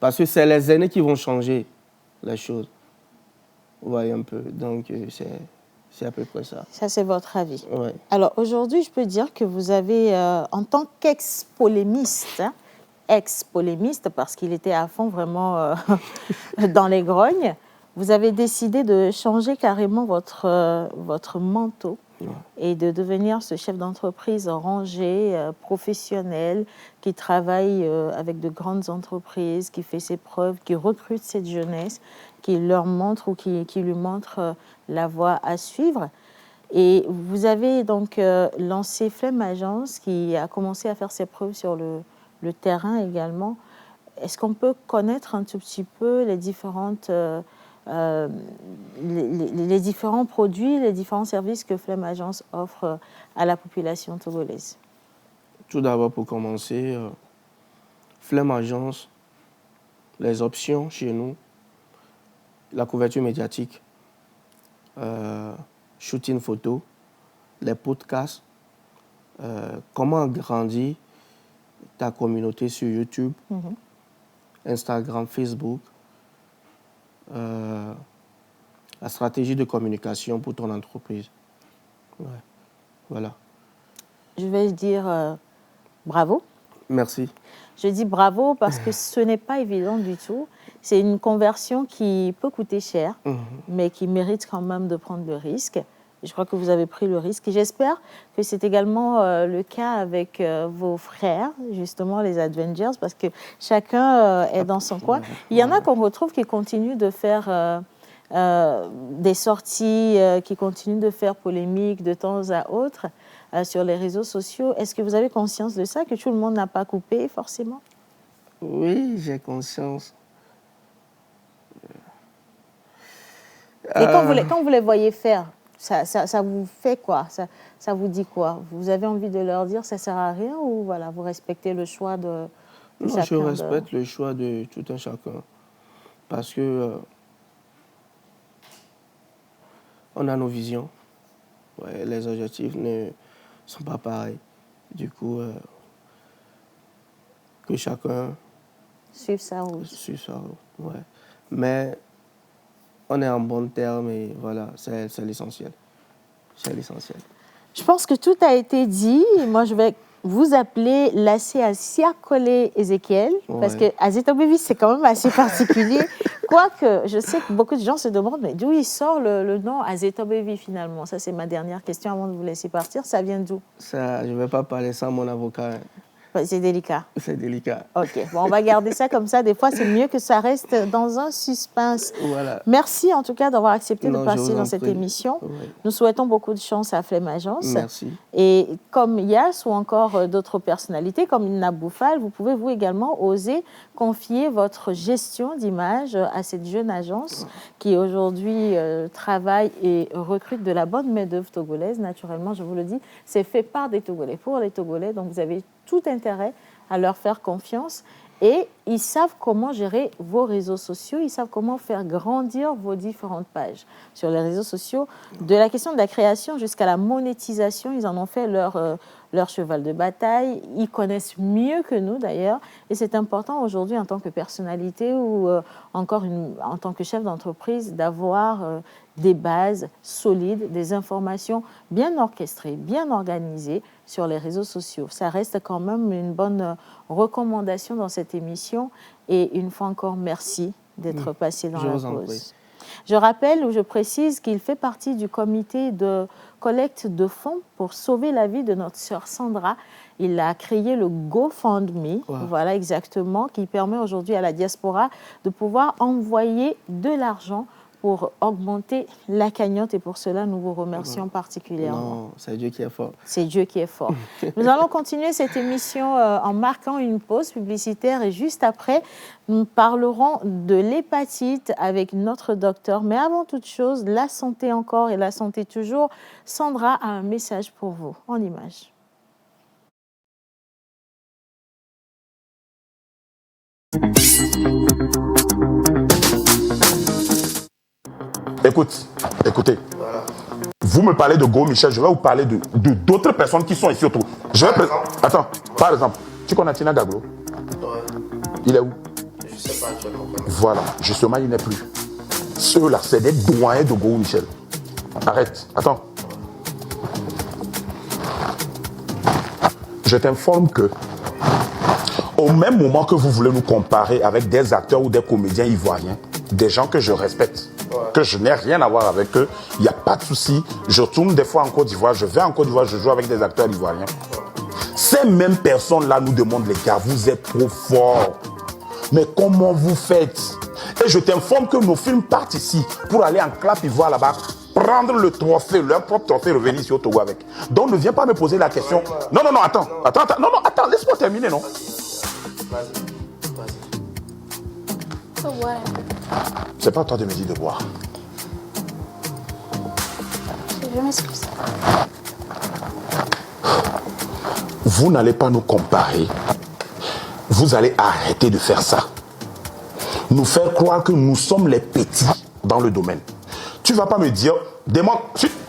Parce que c'est les aînés qui vont changer les choses. Vous voyez un peu. Donc, c'est à peu près ça. Ça, c'est votre avis. Ouais. Alors, aujourd'hui, je peux dire que vous avez, en tant qu'ex-polémiste, ex-polémiste, parce qu'il était à fond vraiment dans les grognes, vous avez décidé de changer carrément votre manteau et de devenir ce chef d'entreprise rangé, professionnel, qui travaille avec de grandes entreprises, qui fait ses preuves, qui recrute cette jeunesse, qui leur montre ou qui lui montre la voie à suivre. Et vous avez donc lancé Flemme Agence, qui a commencé à faire ses preuves sur le terrain également. Est-ce qu'on peut connaître un tout petit peu les différentes... les différents produits, les différents services que Flemme Agence offre à la population togolaise? Tout d'abord, pour commencer, Flemme Agence, les options chez nous, la couverture médiatique, shooting photo, les podcasts, comment agrandir ta communauté sur YouTube, Instagram, Facebook, la stratégie de communication pour ton entreprise. Ouais. Voilà. Je vais dire bravo. Merci. Je dis bravo parce que ce n'est pas évident du tout. C'est une conversion qui peut coûter cher, mais qui mérite quand même de prendre le risque. Je crois que vous avez pris le risque. Et j'espère que c'est également le cas avec vos frères, justement les Avengers, parce que chacun est dans son coin. Il y en a qu'on retrouve qui continuent de faire des sorties, qui continuent de faire polémique de temps à autre sur les réseaux sociaux. Est-ce que vous avez conscience de ça, que tout le monde n'a pas coupé forcément? Oui, j'ai conscience. Et quand vous les voyez faire, ça vous fait quoi? Ça vous dit quoi? Vous avez envie de leur dire ça ne sert à rien, ou voilà, vous respectez le choix de chacun? Je respecte le choix de tout un chacun. Parce que on a nos visions. Ouais, les objectifs ne sont pas pareils. Du coup, que chacun suive sa route. Suive sa route, ouais. Mais on est en bon terme et voilà, c'est l'essentiel. C'est l'essentiel. Je pense que tout a été dit. Moi, je vais vous appeler Lassé Asiakole Ezekiel, parce que Azetobevi, c'est quand même assez particulier. Quoique, je sais que beaucoup de gens se demandent, mais d'où il sort le nom Azetobevi finalement? Ça, c'est ma dernière question avant de vous laisser partir. Ça vient d'où? Ça, je ne vais pas parler sans mon avocat. C'est délicat. C'est délicat. OK. Bon, on va garder ça comme ça. Des fois, c'est mieux que ça reste dans un suspense. Voilà. Merci en tout cas d'avoir accepté de passer dans cette émission. Oui. Nous souhaitons beaucoup de chance à Flemme Agence. Merci. Et comme Yass ou encore d'autres personnalités comme Inna Boufal, vous pouvez vous également oser confier votre gestion d'image à cette jeune agence qui aujourd'hui travaille et recrute de la bonne main-d'œuvre togolaise. Naturellement, je vous le dis, c'est fait par des Togolais pour les Togolais. Donc vous avez tout intérêt à leur faire confiance, et ils savent comment gérer vos réseaux sociaux, ils savent comment faire grandir vos différentes pages sur les réseaux sociaux. De la question de la création jusqu'à la monétisation, ils en ont fait leur cheval de bataille. Ils connaissent mieux que nous d'ailleurs, et c'est important aujourd'hui en tant que personnalité ou encore en tant que chef d'entreprise d'avoir des bases solides, des informations bien orchestrées, bien organisées sur les réseaux sociaux. Ça reste quand même une bonne recommandation dans cette émission, et une fois encore, merci d'être passé dans la pause. Je rappelle ou je précise qu'il fait partie du comité de collecte de fonds pour sauver la vie de notre sœur Sandra. Il a créé le GoFundMe, voilà exactement, qui permet aujourd'hui à la diaspora de pouvoir envoyer de l'argent pour augmenter la cagnotte et pour cela, nous vous remercions particulièrement. Non, c'est Dieu qui est fort. C'est Dieu qui est fort. Nous allons continuer cette émission en marquant une pause publicitaire et juste après, nous parlerons de l'hépatite avec notre docteur. Mais avant toute chose, la santé encore et la santé toujours. Sandra a un message pour vous en images. Écoutez. Vous me parlez de Go Michel, je vais vous parler de d'autres personnes qui sont ici autour. Attends, par exemple, tu connais Tina Gaglo? Ouais. Il est où? Je sais pas, tu vas comprendre. Voilà, justement, il n'est plus. Ceux-là, c'est des doyens de Go Michel. Arrête, attends. Je t'informe que, au même moment que vous voulez nous comparer avec des acteurs ou des comédiens ivoiriens, des gens que je respecte, que je n'ai rien à voir avec eux, il n'y a pas de souci. Je tourne des fois en Côte d'Ivoire, je vais en Côte d'Ivoire, je joue avec des acteurs ivoiriens. Ces mêmes personnes-là nous demandent, les gars, vous êtes trop forts. Mais comment vous faites? Et je t'informe que nos films partent ici pour aller en Clap Ivoire là-bas, prendre le trophée, leur propre trophée, revenir ici au Togo avec. Donc ne viens pas me poser la question. Non, attends, laisse-moi terminer, non? Vas-y. C'est pas à toi de me dire de boire. Je m'excuse. Vous n'allez pas nous comparer. Vous allez arrêter de faire ça. Nous faire croire que nous sommes les petits dans le domaine. Tu vas pas me dire, demande.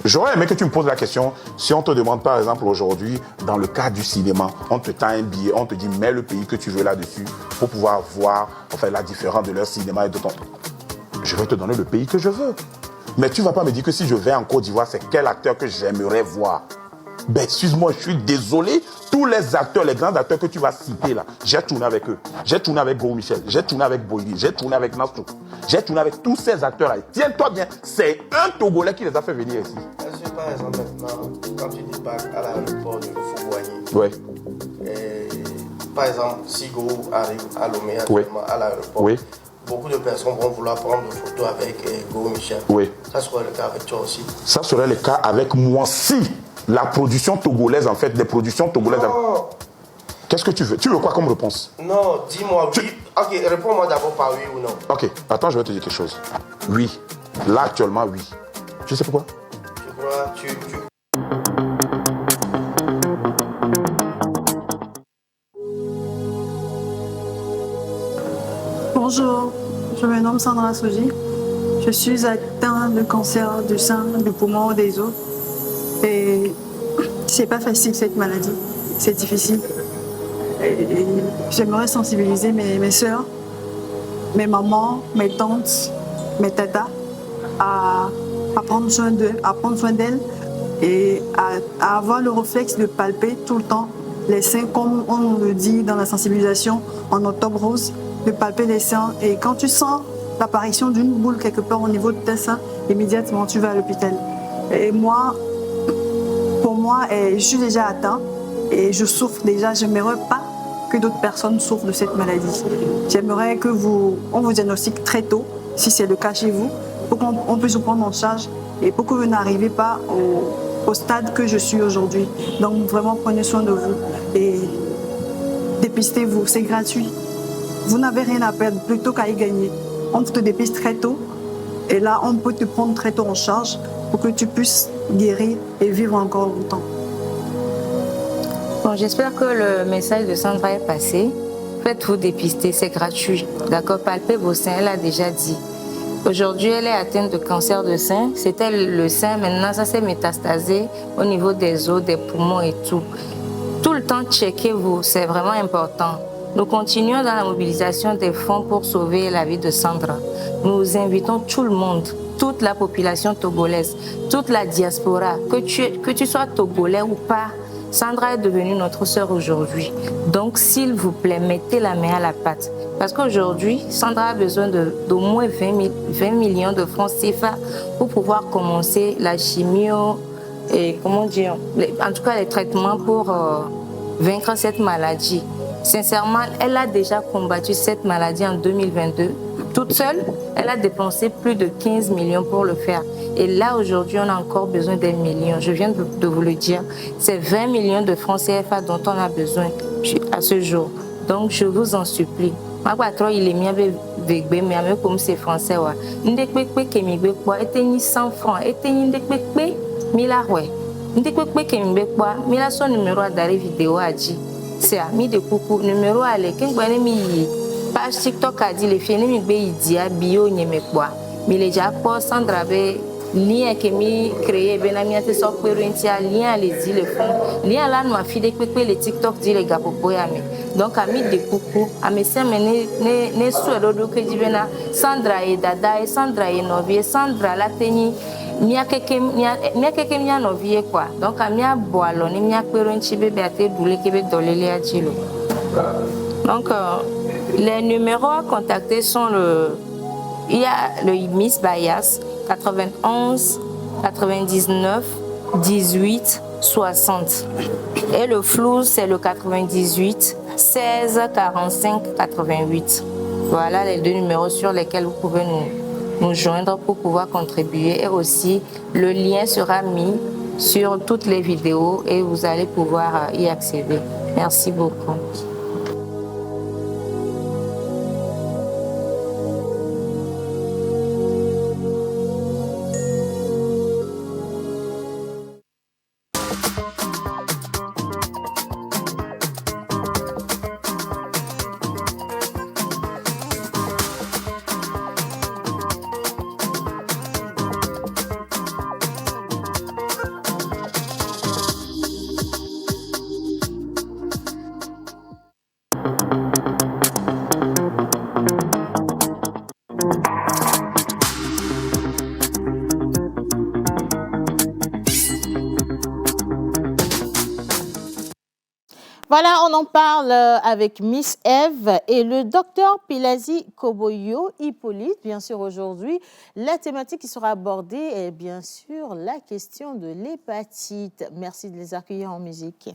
J'aurais aimé que tu me poses la question. Si on te demande par exemple aujourd'hui, dans le cadre du cinéma, on te tend un billet, on te dit mets le pays que tu veux là-dessus pour pouvoir voir la différence de leur cinéma et de ton. Je vais te donner le pays que je veux. Mais tu vas pas me dire que si je vais en Côte d'Ivoire, c'est quel acteur que j'aimerais voir. Ben, excuse-moi, je suis désolé. Tous les acteurs, les grands acteurs que tu vas citer là, j'ai tourné avec eux. J'ai tourné avec Go Michel, j'ai tourné avec Boili, j'ai tourné avec Nassou. J'ai tourné avec tous ces acteurs-là. Tiens-toi bien, c'est un Togolais qui les a fait venir ici. Est-ce que par exemple maintenant, quand tu débarques à l'aéroport de Fouboigny, Ouais. Par exemple, si Go arrive à Lomé à l'aéroport, Oui. beaucoup de personnes vont vouloir prendre des photos avec Go Michel. Oui. Ça serait le cas avec toi aussi? Ça serait le cas avec moi si la production togolaise, en fait, des productions togolaises. Non. Qu'est-ce que tu veux? Tu veux quoi comme réponse? Non, dis-moi oui. Ok, réponds-moi d'abord par oui ou non. Ok, attends, je vais te dire quelque chose. Oui. Là, actuellement, oui. Tu sais pourquoi? Tu crois, Bonjour, je me nomme Sandra Soji. Je suis atteinte de cancer du sein, du poumon, des os. Et c'est pas facile cette maladie, c'est difficile. J'aimerais sensibiliser mes soeurs, mes mamans, mes tantes, mes tatas à prendre soin d'elles et à avoir le réflexe de palper tout le temps les seins, comme on le dit dans la sensibilisation en octobre rose, de palper les seins. Et quand tu sens l'apparition d'une boule quelque part au niveau de tes seins, immédiatement tu vas à l'hôpital. Et pour moi, je suis déjà atteinte et je souffre déjà. J'aimerais pas que d'autres personnes souffrent de cette maladie. J'aimerais on vous diagnostique très tôt, si c'est le cas chez vous, pour qu'on puisse vous prendre en charge et pour que vous n'arrivez pas au stade que je suis aujourd'hui. Donc vraiment, prenez soin de vous et dépistez-vous, c'est gratuit. Vous n'avez rien à perdre, plutôt qu'à y gagner. On te dépiste très tôt et là, on peut te prendre très tôt en charge pour que tu puisses guérir et vivre encore longtemps. Bon, j'espère que le message de Sandra est passé. Faites-vous dépister, c'est gratuit. D'accord, palpez vos seins, elle a déjà dit. Aujourd'hui, elle est atteinte de cancer de sein. C'était le sein, maintenant ça s'est métastasé au niveau des os, des poumons et tout. Tout le temps, checkez-vous, c'est vraiment important. Nous continuons dans la mobilisation des fonds pour sauver la vie de Sandra. Nous invitons tout le monde, toute la population togolaise, toute la diaspora, que tu sois togolais ou pas, Sandra est devenue notre sœur aujourd'hui. Donc, s'il vous plaît, mettez la main à la pâte. Parce qu'aujourd'hui, Sandra a besoin d'au moins 20 millions de francs CFA pour pouvoir commencer la chimio et, comment dire, en tout cas les traitements pour vaincre cette maladie. Sincèrement, elle a déjà combattu cette maladie en 2022, tout toute seule, elle a dépensé plus de 15 millions pour le faire. Et là, aujourd'hui, on a encore besoin d'un million. Je viens de vous le dire. C'est 20 millions de francs CFA dont on a besoin à ce jour. Donc, je vous en supplie. Ma patron, il est mis avec Vegbe, mais avec comme c'est français, ouais. Ndekpekpe kemigbe quoi, eteni 100 francs, eteni ndekpekpe, mila ouais. Ndekpekpe kemigbe quoi, mila son numéro à dari vidéo a dit. C'est à mi de coucou, numéro à l'équipe, mi page TikTok a dit les filles, mi be idia bio nyeme quoi. Mais les japon Sandra be lien que mi créé benamia te so perentia lien les dit le fond. Lien là nous a fait dekpekpe le TikTok dit les gars pour yami. Donc, ami de coucou, ami se ne souhaite que divena Sandra et Dada et Sandra et Novie, Sandra la teni, mia keke mia Novie quoi. Donc, amia boalon, mia peronchi bébé à te doule qui veut doler à Chilo. Donc, les numéros à contacter sont il y a le Miss Bias 91 99 18 60 et le flou c'est le 98 16 45 88. Voilà les deux numéros sur lesquels vous pouvez nous joindre pour pouvoir contribuer, et aussi le lien sera mis sur toutes les vidéos et vous allez pouvoir y accéder. Merci beaucoup. Voilà, on en parle avec Miss Eve et le docteur Pilazi Koboyo Hippolyte. Bien sûr, aujourd'hui, la thématique qui sera abordée est bien sûr la question de l'hépatite. Merci de les accueillir en musique.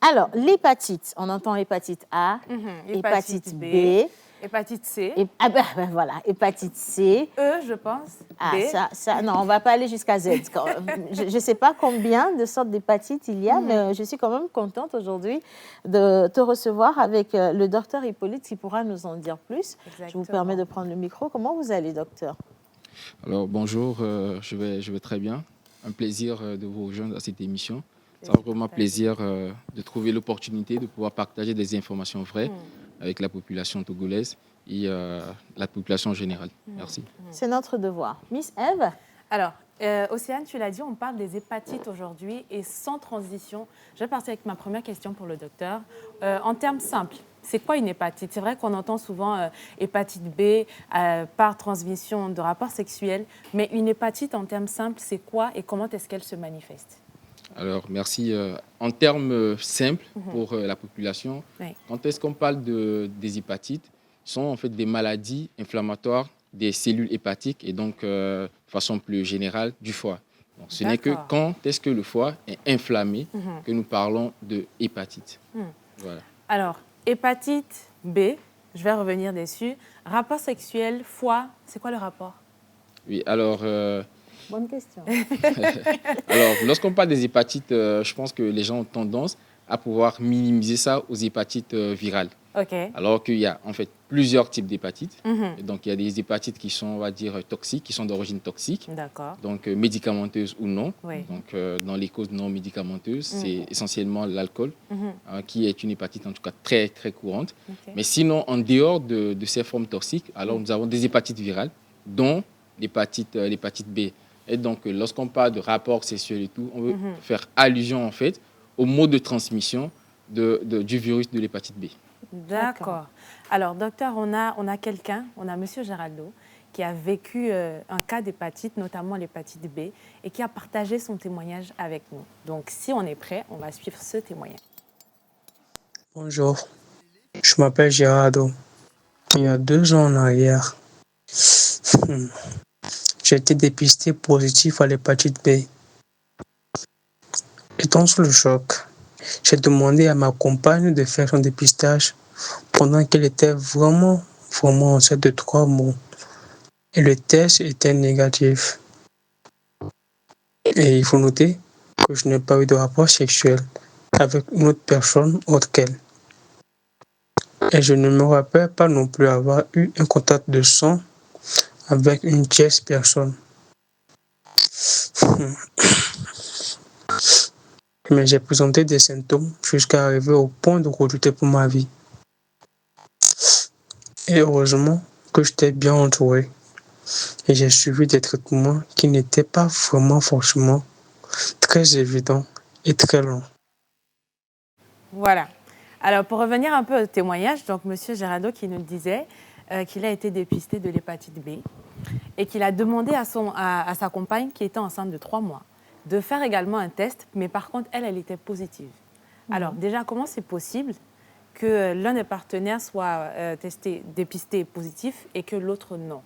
Alors, l'hépatite, on entend hépatite A, hépatite B, hépatite C. Voilà, hépatite C. E, je pense. Ah, D. ça, non, on ne va pas aller jusqu'à Z. Je ne sais pas combien de sortes d'hépatites il y a, mais je suis quand même contente aujourd'hui de te recevoir avec le docteur Hippolyte qui pourra nous en dire plus. Exactement. Je vous permets de prendre le micro. Comment vous allez, docteur? Alors, bonjour, je vais très bien. Un plaisir de vous rejoindre à cette émission. Ça va vraiment plaisir de trouver l'opportunité de pouvoir partager des informations vraies avec la population togolaise et la population générale. Merci. C'est notre devoir. Miss Eve? Alors, Océane, tu l'as dit, on parle des hépatites aujourd'hui et sans transition, je vais partir avec ma première question pour le docteur. En termes simples, c'est quoi une hépatite? C'est vrai qu'on entend souvent hépatite B par transmission de rapports sexuels, mais une hépatite en termes simples, c'est quoi et comment est-ce qu'elle se manifeste? Alors, merci. En termes simples pour la population, quand est-ce qu'on parle des hépatites, ce sont en fait des maladies inflammatoires des cellules hépatiques et donc, de façon plus générale, du foie. Donc, ce n'est que quand est-ce que le foie est inflammé que nous parlons de hépatite. Voilà. Alors, hépatite B, je vais revenir dessus. Rapport sexuel, foie, c'est quoi le rapport? Oui, alors... Bonne question. Alors, lorsqu'on parle des hépatites, je pense que les gens ont tendance à pouvoir minimiser ça aux hépatites virales. Okay. Alors qu'il y a en fait plusieurs types d'hépatites. Donc, il y a des hépatites qui sont, on va dire, toxiques, qui sont d'origine toxique. D'accord. Donc, médicamenteuses ou non. Oui. Donc, dans les causes non médicamenteuses, c'est essentiellement l'alcool, qui est une hépatite en tout cas très, très courante. Okay. Mais sinon, en dehors de ces formes toxiques, alors nous avons des hépatites virales, dont l'hépatite B. Et donc, lorsqu'on parle de rapport sexuel et tout, on veut faire allusion, en fait, au mode de transmission du virus de l'hépatite B. D'accord. Alors, docteur, on a quelqu'un, on a Monsieur Géraldo, qui a vécu un cas d'hépatite, notamment l'hépatite B, et qui a partagé son témoignage avec nous. Donc, si on est prêt, on va suivre ce témoignage. Bonjour, je m'appelle Gérardo. Il y a 2 ans en arrière, j'ai été dépisté positif à l'hépatite B. Étant sous le choc, j'ai demandé à ma compagne de faire son dépistage pendant qu'elle était vraiment enceinte de 3 mois. Et le test était négatif. Et il faut noter que je n'ai pas eu de rapport sexuel avec une autre personne autre qu'elle. Et je ne me rappelle pas non plus avoir eu un contact de sang avec une tierce personne. Mais j'ai présenté des symptômes jusqu'à arriver au point de redouter pour ma vie. Et heureusement que j'étais bien entouré. Et j'ai suivi des traitements qui n'étaient pas vraiment forcément très évidents et très longs. Voilà. Alors, pour revenir un peu au témoignage, donc M. Gérardo qui nous disait qu'il a été dépisté de l'hépatite B et qu'il a demandé à sa compagne, qui était enceinte de 3 mois, de faire également un test, mais par contre, elle était positive. Alors, déjà, comment c'est possible que l'un des partenaires soit dépisté positif et que l'autre non?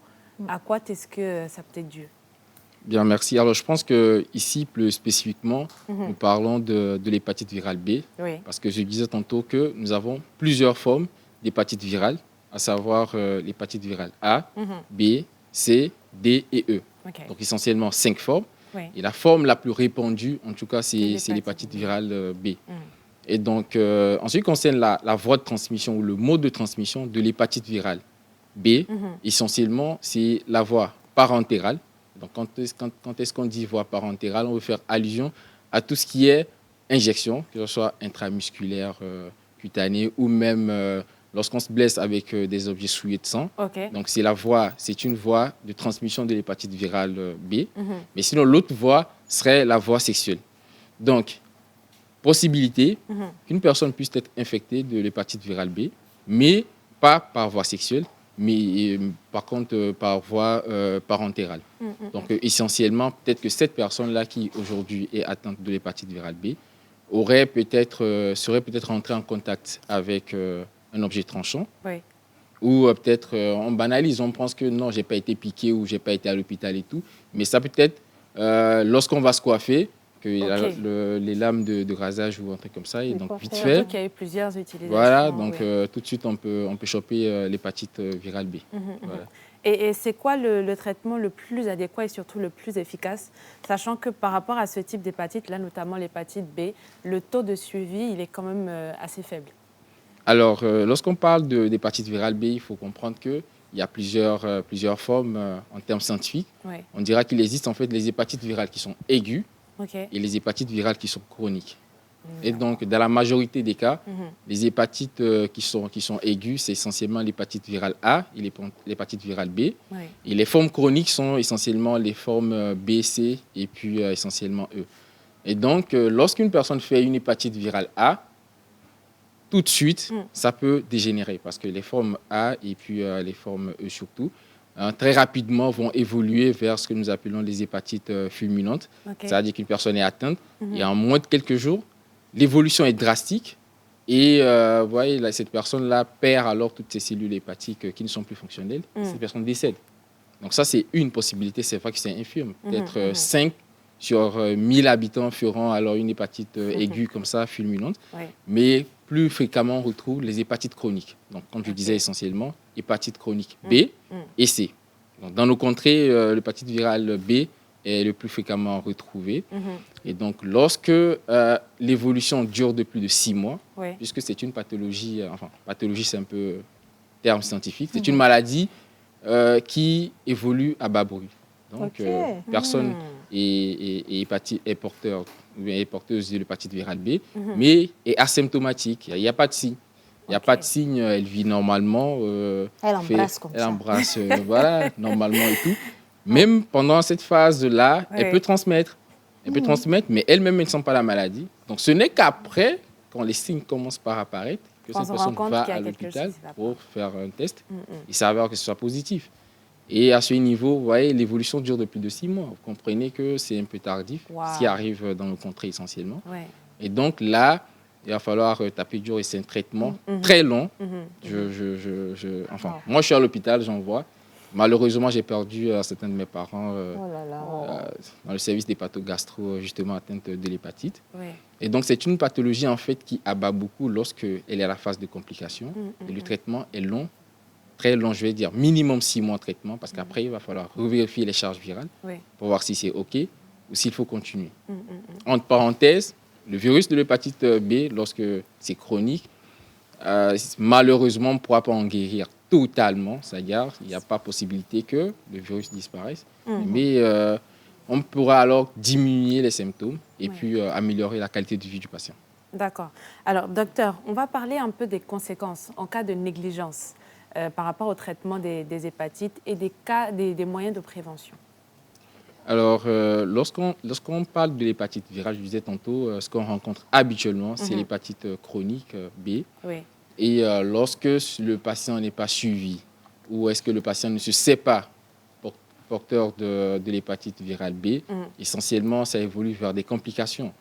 À quoi est-ce que ça peut être dû? Bien, merci. Alors, je pense qu'ici, plus spécifiquement, nous parlons de l'hépatite virale B, parce que je disais tantôt que nous avons plusieurs formes d'hépatite virale, à savoir l'hépatite virale A, B, C, D et E. Donc, essentiellement 5 formes. Et la forme la plus répandue, en tout cas, c'est l'hépatite virale B. Et donc, en ce qui concerne la voie de transmission ou le mode de transmission de l'hépatite virale B, essentiellement, c'est la voie parentérale. Donc, quand est-ce qu'on dit voie parentérale, on veut faire allusion à tout ce qui est injection, que ce soit intramusculaire, cutanée ou même lorsqu'on se blesse avec des objets souillés de sang. Donc, c'est une voie de transmission de l'hépatite virale B. Mais sinon, l'autre voie serait la voie sexuelle. Donc, possibilité qu'une personne puisse être infectée de l'hépatite virale B, mais pas par voie sexuelle, mais par contre par voie parentérale. Donc essentiellement, peut-être que cette personne-là qui aujourd'hui est atteinte de l'hépatite virale B serait peut-être entrée en contact avec un objet tranchant. Ou peut-être on banalise, on pense que non, j'ai pas été piqué ou j'ai pas été à l'hôpital et tout. Mais ça peut être lorsqu'on va se coiffer, que les lames de rasage ou un truc comme ça, et donc vite fait. Il y a eu plusieurs utilisations. Voilà, donc tout de suite on peut choper l'hépatite virale B. Voilà. Et c'est quoi le traitement le plus adéquat et surtout le plus efficace, sachant que par rapport à ce type d'hépatite, là notamment l'hépatite B, le taux de suivi il est quand même assez faible. Alors, lorsqu'on parle d'hépatite virale B, il faut comprendre qu'il y a plusieurs formes en termes scientifiques. On dira qu'il existe en fait les hépatites virales qui sont aiguës et les hépatites virales qui sont chroniques. Et donc, dans la majorité des cas, les hépatites qui sont aiguës, c'est essentiellement l'hépatite virale A et l'hépatite virale B. Et les formes chroniques sont essentiellement les formes B, C et puis essentiellement E. Et donc, lorsqu'une personne fait une hépatite virale A, tout de suite, ça peut dégénérer parce que les formes A et puis les formes E surtout, très rapidement vont évoluer vers ce que nous appelons les hépatites fulminantes. C'est-à-dire qu'une personne est atteinte et en moins de quelques jours, l'évolution est drastique et voyez, là, cette personne-là perd alors toutes ses cellules hépatiques qui ne sont plus fonctionnelles. Cette personne décède. Donc ça, c'est une possibilité. C'est vrai que c'est infime. Peut-être 5 sur 1000 habitants feront alors une hépatite aiguë comme ça, fulminante. Mais plus fréquemment, on retrouve les hépatites chroniques. Donc, comme je disais essentiellement, hépatite chronique B et C. Donc, dans nos contrées, l'hépatite virale B est le plus fréquemment retrouvée. Et donc, lorsque l'évolution dure de plus de 6 mois, puisque c'est une pathologie, pathologie c'est un peu terme scientifique, c'est une maladie qui évolue à bas bruit. Donc, personne est porteuse de l'hépatite virale B, mais est asymptomatique. Il n'y a pas de signe. Il n'y a pas de signe, elle vit normalement. Elle embrasse comme ça. Elle embrasse, voilà, normalement et tout. Même pendant cette phase-là, elle peut transmettre. Elle peut transmettre, mais elle-même ne sent pas la maladie. Donc, ce n'est qu'après, quand les signes commencent par apparaître, que cette personne va à l'hôpital pour faire un test. Il s'avère que ce soit positif. Et à ce niveau, vous voyez, l'évolution dure de plus de 6 mois. Vous comprenez que c'est un peu tardif, ce qui arrive dans nos contrées essentiellement. Ouais. Et donc là, il va falloir taper dur et c'est un traitement très long. Enfin, moi, je suis à l'hôpital, j'en vois. Malheureusement, j'ai perdu certains de mes parents dans le service des pathogastro, justement atteintes de l'hépatite. Ouais. Et donc, c'est une pathologie en fait qui abat beaucoup lorsqu'elle est à la phase de complication. Et le traitement est long, très long, je vais dire minimum 6 mois de traitement, parce qu'après, il va falloir revérifier les charges virales pour voir si c'est OK ou s'il faut continuer. Entre parenthèses, le virus de l'hépatite B, lorsque c'est chronique, malheureusement, on ne pourra pas en guérir totalement. C'est-à-dire qu'il n'y a pas possibilité que le virus disparaisse. Mais on pourra alors diminuer les symptômes et puis améliorer la qualité de vie du patient. D'accord. Alors, docteur, on va parler un peu des conséquences en cas de négligence par rapport au traitement des hépatites et des moyens de prévention. Alors, lorsqu'on parle de l'hépatite virale, je disais tantôt, ce qu'on rencontre habituellement, c'est l'hépatite chronique B. Oui. Et lorsque le patient n'est pas suivi ou est-ce que le patient ne se sait pas porteur de l'hépatite virale B, essentiellement, ça évolue vers des complications.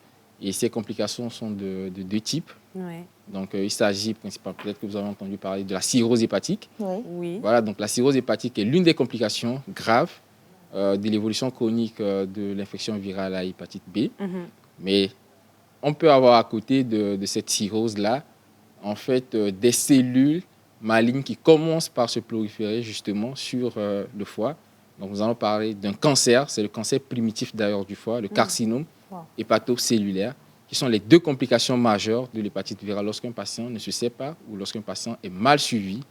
Et ces complications sont de deux types. Oui. Donc, il s'agit principalement, peut-être que vous avez entendu parler de la cirrhose hépatique. Oui. Voilà, donc la cirrhose hépatique est l'une des complications graves de l'évolution chronique de l'infection virale à hépatite B. Mais on peut avoir à côté de cette cirrhose-là, en fait, des cellules malignes qui commencent par se proliférer justement sur le foie. Donc, nous allons parler d'un cancer, c'est le cancer primitif d'ailleurs du foie, le carcinome hépatocellulaire, qui sont les deux complications majeures de l'hépatite virale lorsqu'un patient ne se sait pas ou lorsqu'un patient est mal suivi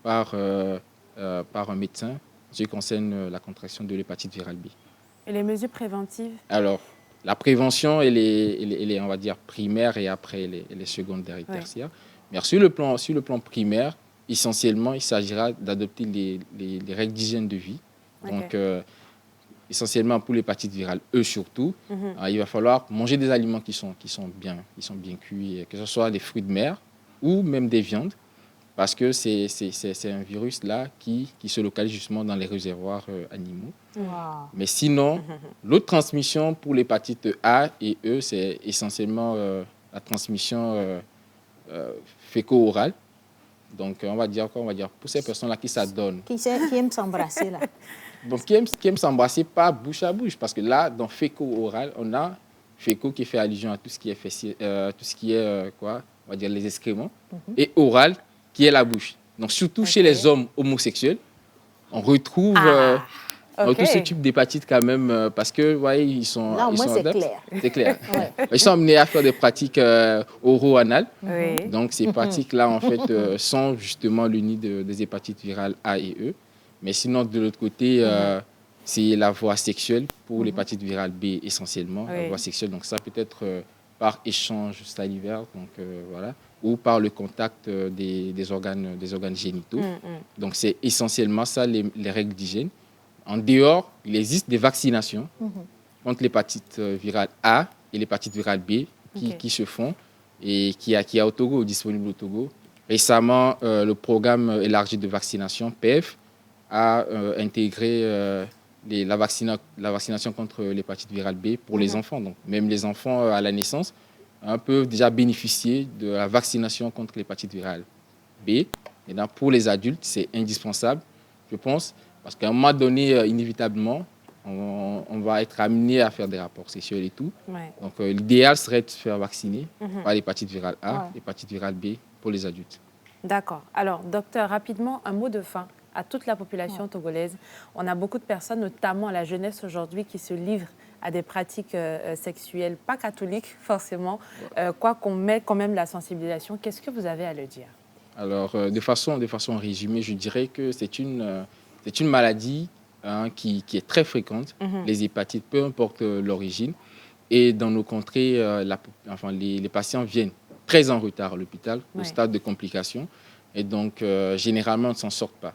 par un médecin, ce qui concerne la contraction de l'hépatite virale B. Et les mesures préventives? Alors, la prévention, elle est, on va dire, primaire et après, elle est secondaire et tertiaire. Mais sur le plan primaire, essentiellement, il s'agira d'adopter les règles d'hygiène de vie. Donc, essentiellement pour l'hépatite virale E surtout, il va falloir manger des aliments qui sont bien cuits, que ce soit des fruits de mer ou même des viandes, parce que c'est un virus là qui se localise justement dans les réservoirs animaux. Mais sinon, l'autre transmission pour l'hépatite A et E, c'est essentiellement la transmission féco-orale. Donc, on va dire pour ces personnes-là qui s'adonnent. Qui aiment s'embrasser, là. Donc, qui aiment s'embrasser pas bouche à bouche. Parce que là, dans féco-oral, on a féco qui fait allusion à tout ce qui est, on va dire les excréments, et oral qui est la bouche. Donc, surtout chez les hommes homosexuels, on retrouve tout ce type d'hépatite quand même, parce que, vous voyez, ils sont... Là, au moins, c'est clair. C'est clair. Ils sont amenés à faire des pratiques oro-anales. Donc, ces pratiques-là, en fait, sont justement le nid des hépatites virales A et E. Mais sinon, de l'autre côté, c'est la voie sexuelle pour l'hépatite virale B essentiellement. La voie sexuelle, donc ça peut être par échange salivaire, donc, voilà, ou par le contact des organes génitaux. Donc, c'est essentiellement ça, les règles d'hygiène. En dehors, il existe des vaccinations contre l'hépatite virale A et l'hépatite virale B qui se font et qui a au Togo, disponible au Togo. Récemment, le programme élargi de vaccination, PEV, a intégré la vaccination contre l'hépatite virale B pour les enfants. Donc, même les enfants à la naissance peuvent déjà bénéficier de la vaccination contre l'hépatite virale B. Et donc, pour les adultes, c'est indispensable, je pense, parce qu'à un moment donné, inévitablement, on va être amené à faire des rapports sexuels et tout. Donc, l'idéal serait de se faire vacciner par l'hépatite virale A, l'hépatite virale B pour les adultes. D'accord. Alors, docteur, rapidement, un mot de fin à toute la population togolaise. On a beaucoup de personnes, notamment la jeunesse aujourd'hui, qui se livrent à des pratiques sexuelles, pas catholiques forcément, quoi qu'on met quand même la sensibilisation. Qu'est-ce que vous avez à le dire? Alors, de façon résumée, je dirais que c'est une maladie qui est très fréquente, les hépatites, peu importe l'origine. Et dans nos contrées, les patients viennent très en retard à l'hôpital, au stade de complications. Et donc, généralement, on ne s'en sort pas.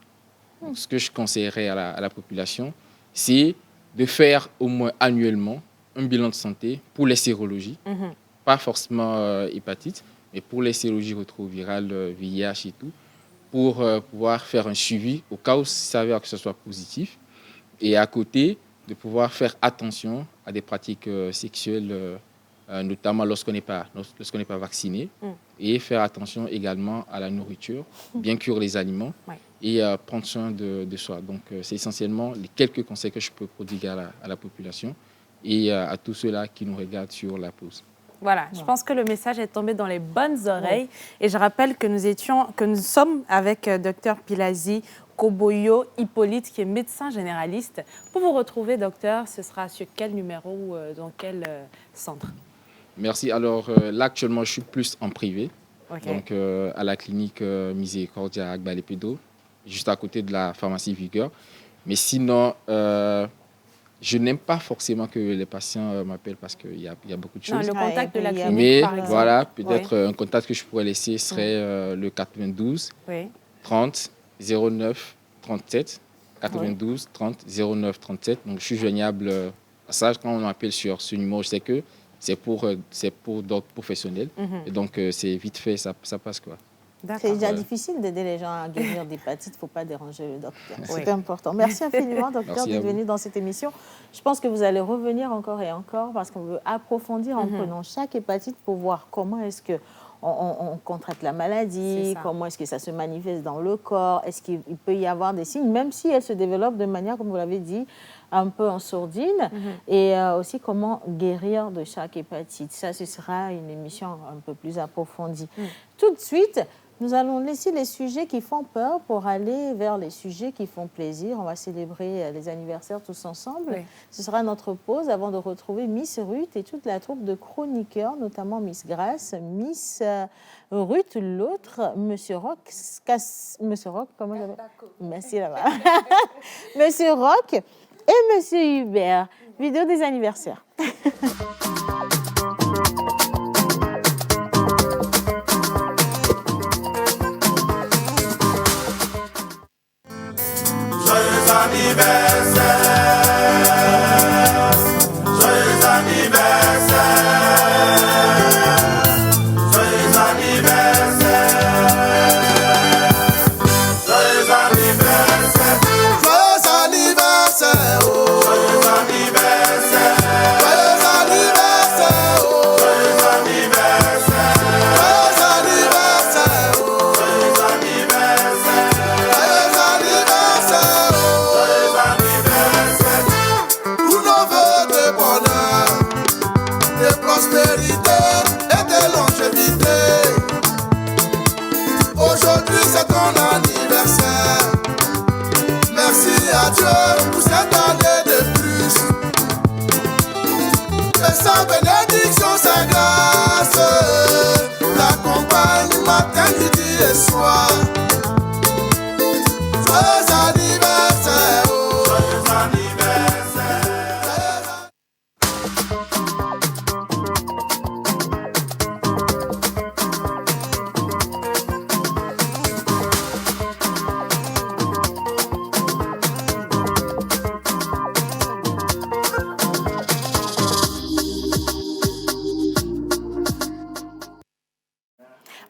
Donc, ce que je conseillerais à la population, c'est de faire au moins annuellement un bilan de santé pour les sérologies, pas forcément hépatite, mais pour les sérologies rétrovirales, VIH et tout, pour pouvoir faire un suivi au cas où il s'avère que ce soit positif. Et à côté, de pouvoir faire attention à des pratiques sexuelles, notamment lorsqu'on n'est pas vacciné, et faire attention également à la nourriture, bien cuire les aliments et prendre soin de soi. Donc, c'est essentiellement les quelques conseils que je peux prodiguer à la population et à tous ceux-là qui nous regardent sur la pause. Voilà, je pense que le message est tombé dans les bonnes oreilles. Et je rappelle que nous sommes avec Dr Pilazi Koboyo Hippolyte, qui est médecin généraliste. Pour vous retrouver, docteur, ce sera sur quel numéro ou dans quel centre? Merci. Alors là, actuellement, je suis plus en privé. Donc à la clinique Miséricordia à Agbalé-Pédo, juste à côté de la pharmacie Vigueur. Mais sinon, je n'aime pas forcément que les patients m'appellent parce qu'il y a beaucoup de choses. Non, le contact de la clinique, mais par exemple. voilà, peut-être un contact que je pourrais laisser serait le 92 30 09 37. 92 30 09 37. Donc je suis joignable à ça. Quand on m'appelle sur ce numéro, je sais que c'est pour d'autres professionnels. Et donc c'est vite fait, ça passe quoi. C'est déjà difficile d'aider les gens à guérir d'hépatite, il ne faut pas déranger le docteur. C'est important. Merci infiniment, docteur, d'être venu dans cette émission. Je pense que vous allez revenir encore et encore parce qu'on veut approfondir en prenant chaque hépatite pour voir comment est-ce qu'on contracte la maladie, comment est-ce que ça se manifeste dans le corps, est-ce qu'il peut y avoir des signes, même si elle se développe de manière, comme vous l'avez dit, un peu en sourdine, et aussi comment guérir de chaque hépatite. Ça, ce sera une émission un peu plus approfondie. Tout de suite, nous allons laisser les sujets qui font peur pour aller vers les sujets qui font plaisir. On va célébrer les anniversaires tous ensemble. Ce sera notre pause avant de retrouver Miss Ruth et toute la troupe de chroniqueurs, notamment Miss Grace, Miss Ruth, l'autre, Monsieur Rock, comment ça s'appelle? Merci là-bas. Monsieur Rock et Monsieur Hubert. Vidéo des anniversaires. Joyeux anniversaire, joyeux anniversaire, joyeux anniversaire, joyeux anniversaire, joyeux anniversaire, oh, joyeux anniversaire, joyeux anniversaire, oh, joyeux anniversaire, joyeux anniversaire, oh, joyeux anniversaire, joyeux anniversaire. Pour nos vœux de bonheur, de prospérité et de longévité. Aujourd'hui c'est ton anniversaire. Merci à Dieu pour cette année de plus. Que sa bénédiction, sa grâce t'accompagne matin, midi et soir. Joyeux anniversaire, oh, joyeux anniversaire,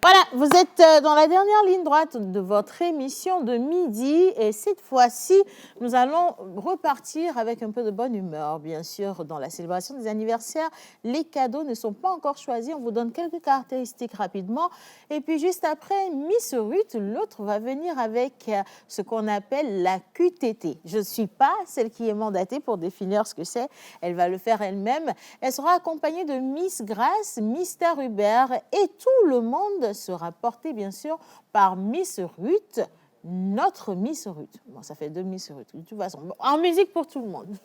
Voilà, vous êtes dans la dernière ligne droite de votre émission de midi et cette fois-ci, nous allons repartir avec un peu de bonne humeur. Bien sûr, dans la célébration des anniversaires, les cadeaux ne sont pas encore choisis. On vous donne quelques caractéristiques rapidement. Et puis juste après, Miss Ruth, l'autre, va venir avec ce qu'on appelle la QTT. Je ne suis pas celle qui est mandatée pour définir ce que c'est. Elle va le faire elle-même. Elle sera accompagnée de Miss Grace, Mr Hubert et tout le monde sera porté bien sûr par Miss Ruth, notre Miss Ruth. Bon, ça fait deux Miss Ruth, de toute façon. Bon, en musique pour tout le monde.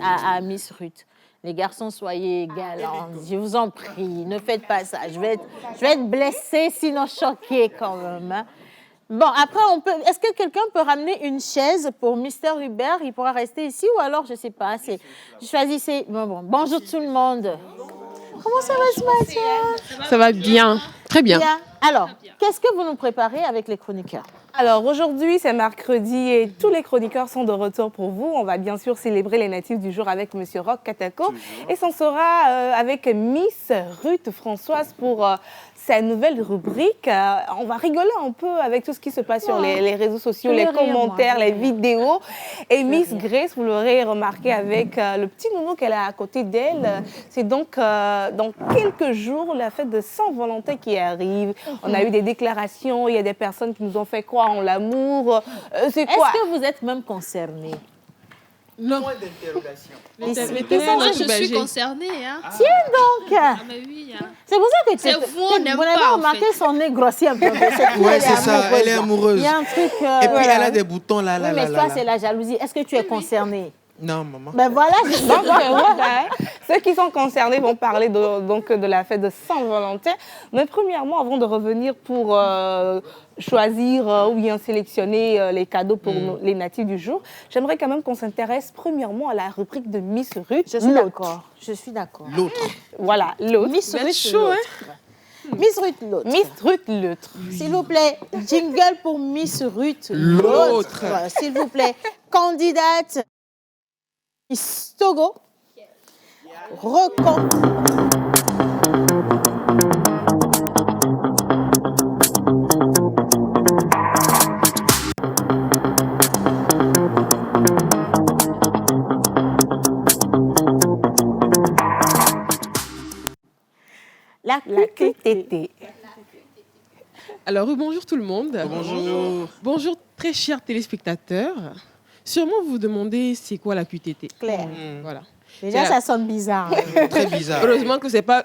À Miss Ruth. Les garçons, soyez galants. Je vous en prie, ne faites pas ça. Je vais être blessée, sinon choquée quand même. Hein. Bon, après, est-ce que quelqu'un peut ramener une chaise pour Mr. Hubert? Il pourra rester ici ou alors, je ne sais pas. Choisissez. Bonjour tout le monde. Comment ça va ce matin? Ça va bien, très bien. Alors, qu'est-ce que vous nous préparez avec les chroniqueurs? Alors aujourd'hui, c'est mercredi et tous les chroniqueurs sont de retour pour vous. On va bien sûr célébrer les natifs du jour avec Monsieur Roch Katako. Et ça sera avec Miss Ruth Françoise pour sa nouvelle rubrique. On va rigoler un peu avec tout ce qui se passe sur les réseaux sociaux, les commentaires, les vidéos. Et Miss Grace, vous l'aurez remarqué avec le petit nounou qu'elle a à côté d'elle. C'est donc dans quelques jours la fête de Saint-Valentin qui arrive. On a eu des déclarations, il y a des personnes qui nous ont fait croire en l'amour. C'est quoi? Est-ce que vous êtes même concernés? Non. Moi, je suis concernée. Hein. Tiens donc! Ah, mais oui. Hein. C'est pour ça que vous n'aimez vous pas, avez en remarqué fait. son nez grossi un peu. Oui, c'est ça, elle est amoureuse. Il y a un truc... Et puis, elle a des boutons là, là, oui, là. mais toi, c'est la jalousie. Est-ce que tu es concernée? Non, maman. Ben voilà, je Donc, ceux qui sont concernés vont parler de la fête de Saint-Valentin. Mais premièrement, avant de revenir pour choisir ou bien sélectionner les cadeaux pour les natifs du jour, j'aimerais quand même qu'on s'intéresse premièrement à la rubrique de Miss Ruth. Je suis d'accord. Je suis d'accord. L'autre. Voilà, l'autre. Miss Ruth, chaud, l'autre. Miss Ruth, l'autre. Miss Ruth, l'autre. S'il vous plaît, jingle pour Miss Ruth, L'autre. Voilà, s'il vous plaît, candidate Miss Togo. La QTT. Alors, bonjour tout le monde. Bonjour. Bonjour, très chers téléspectateurs. Sûrement, vous vous demandez c'est quoi la QTT. Claire. Voilà. Déjà, ça sonne bizarre. Très bizarre. Heureusement que c'est pas...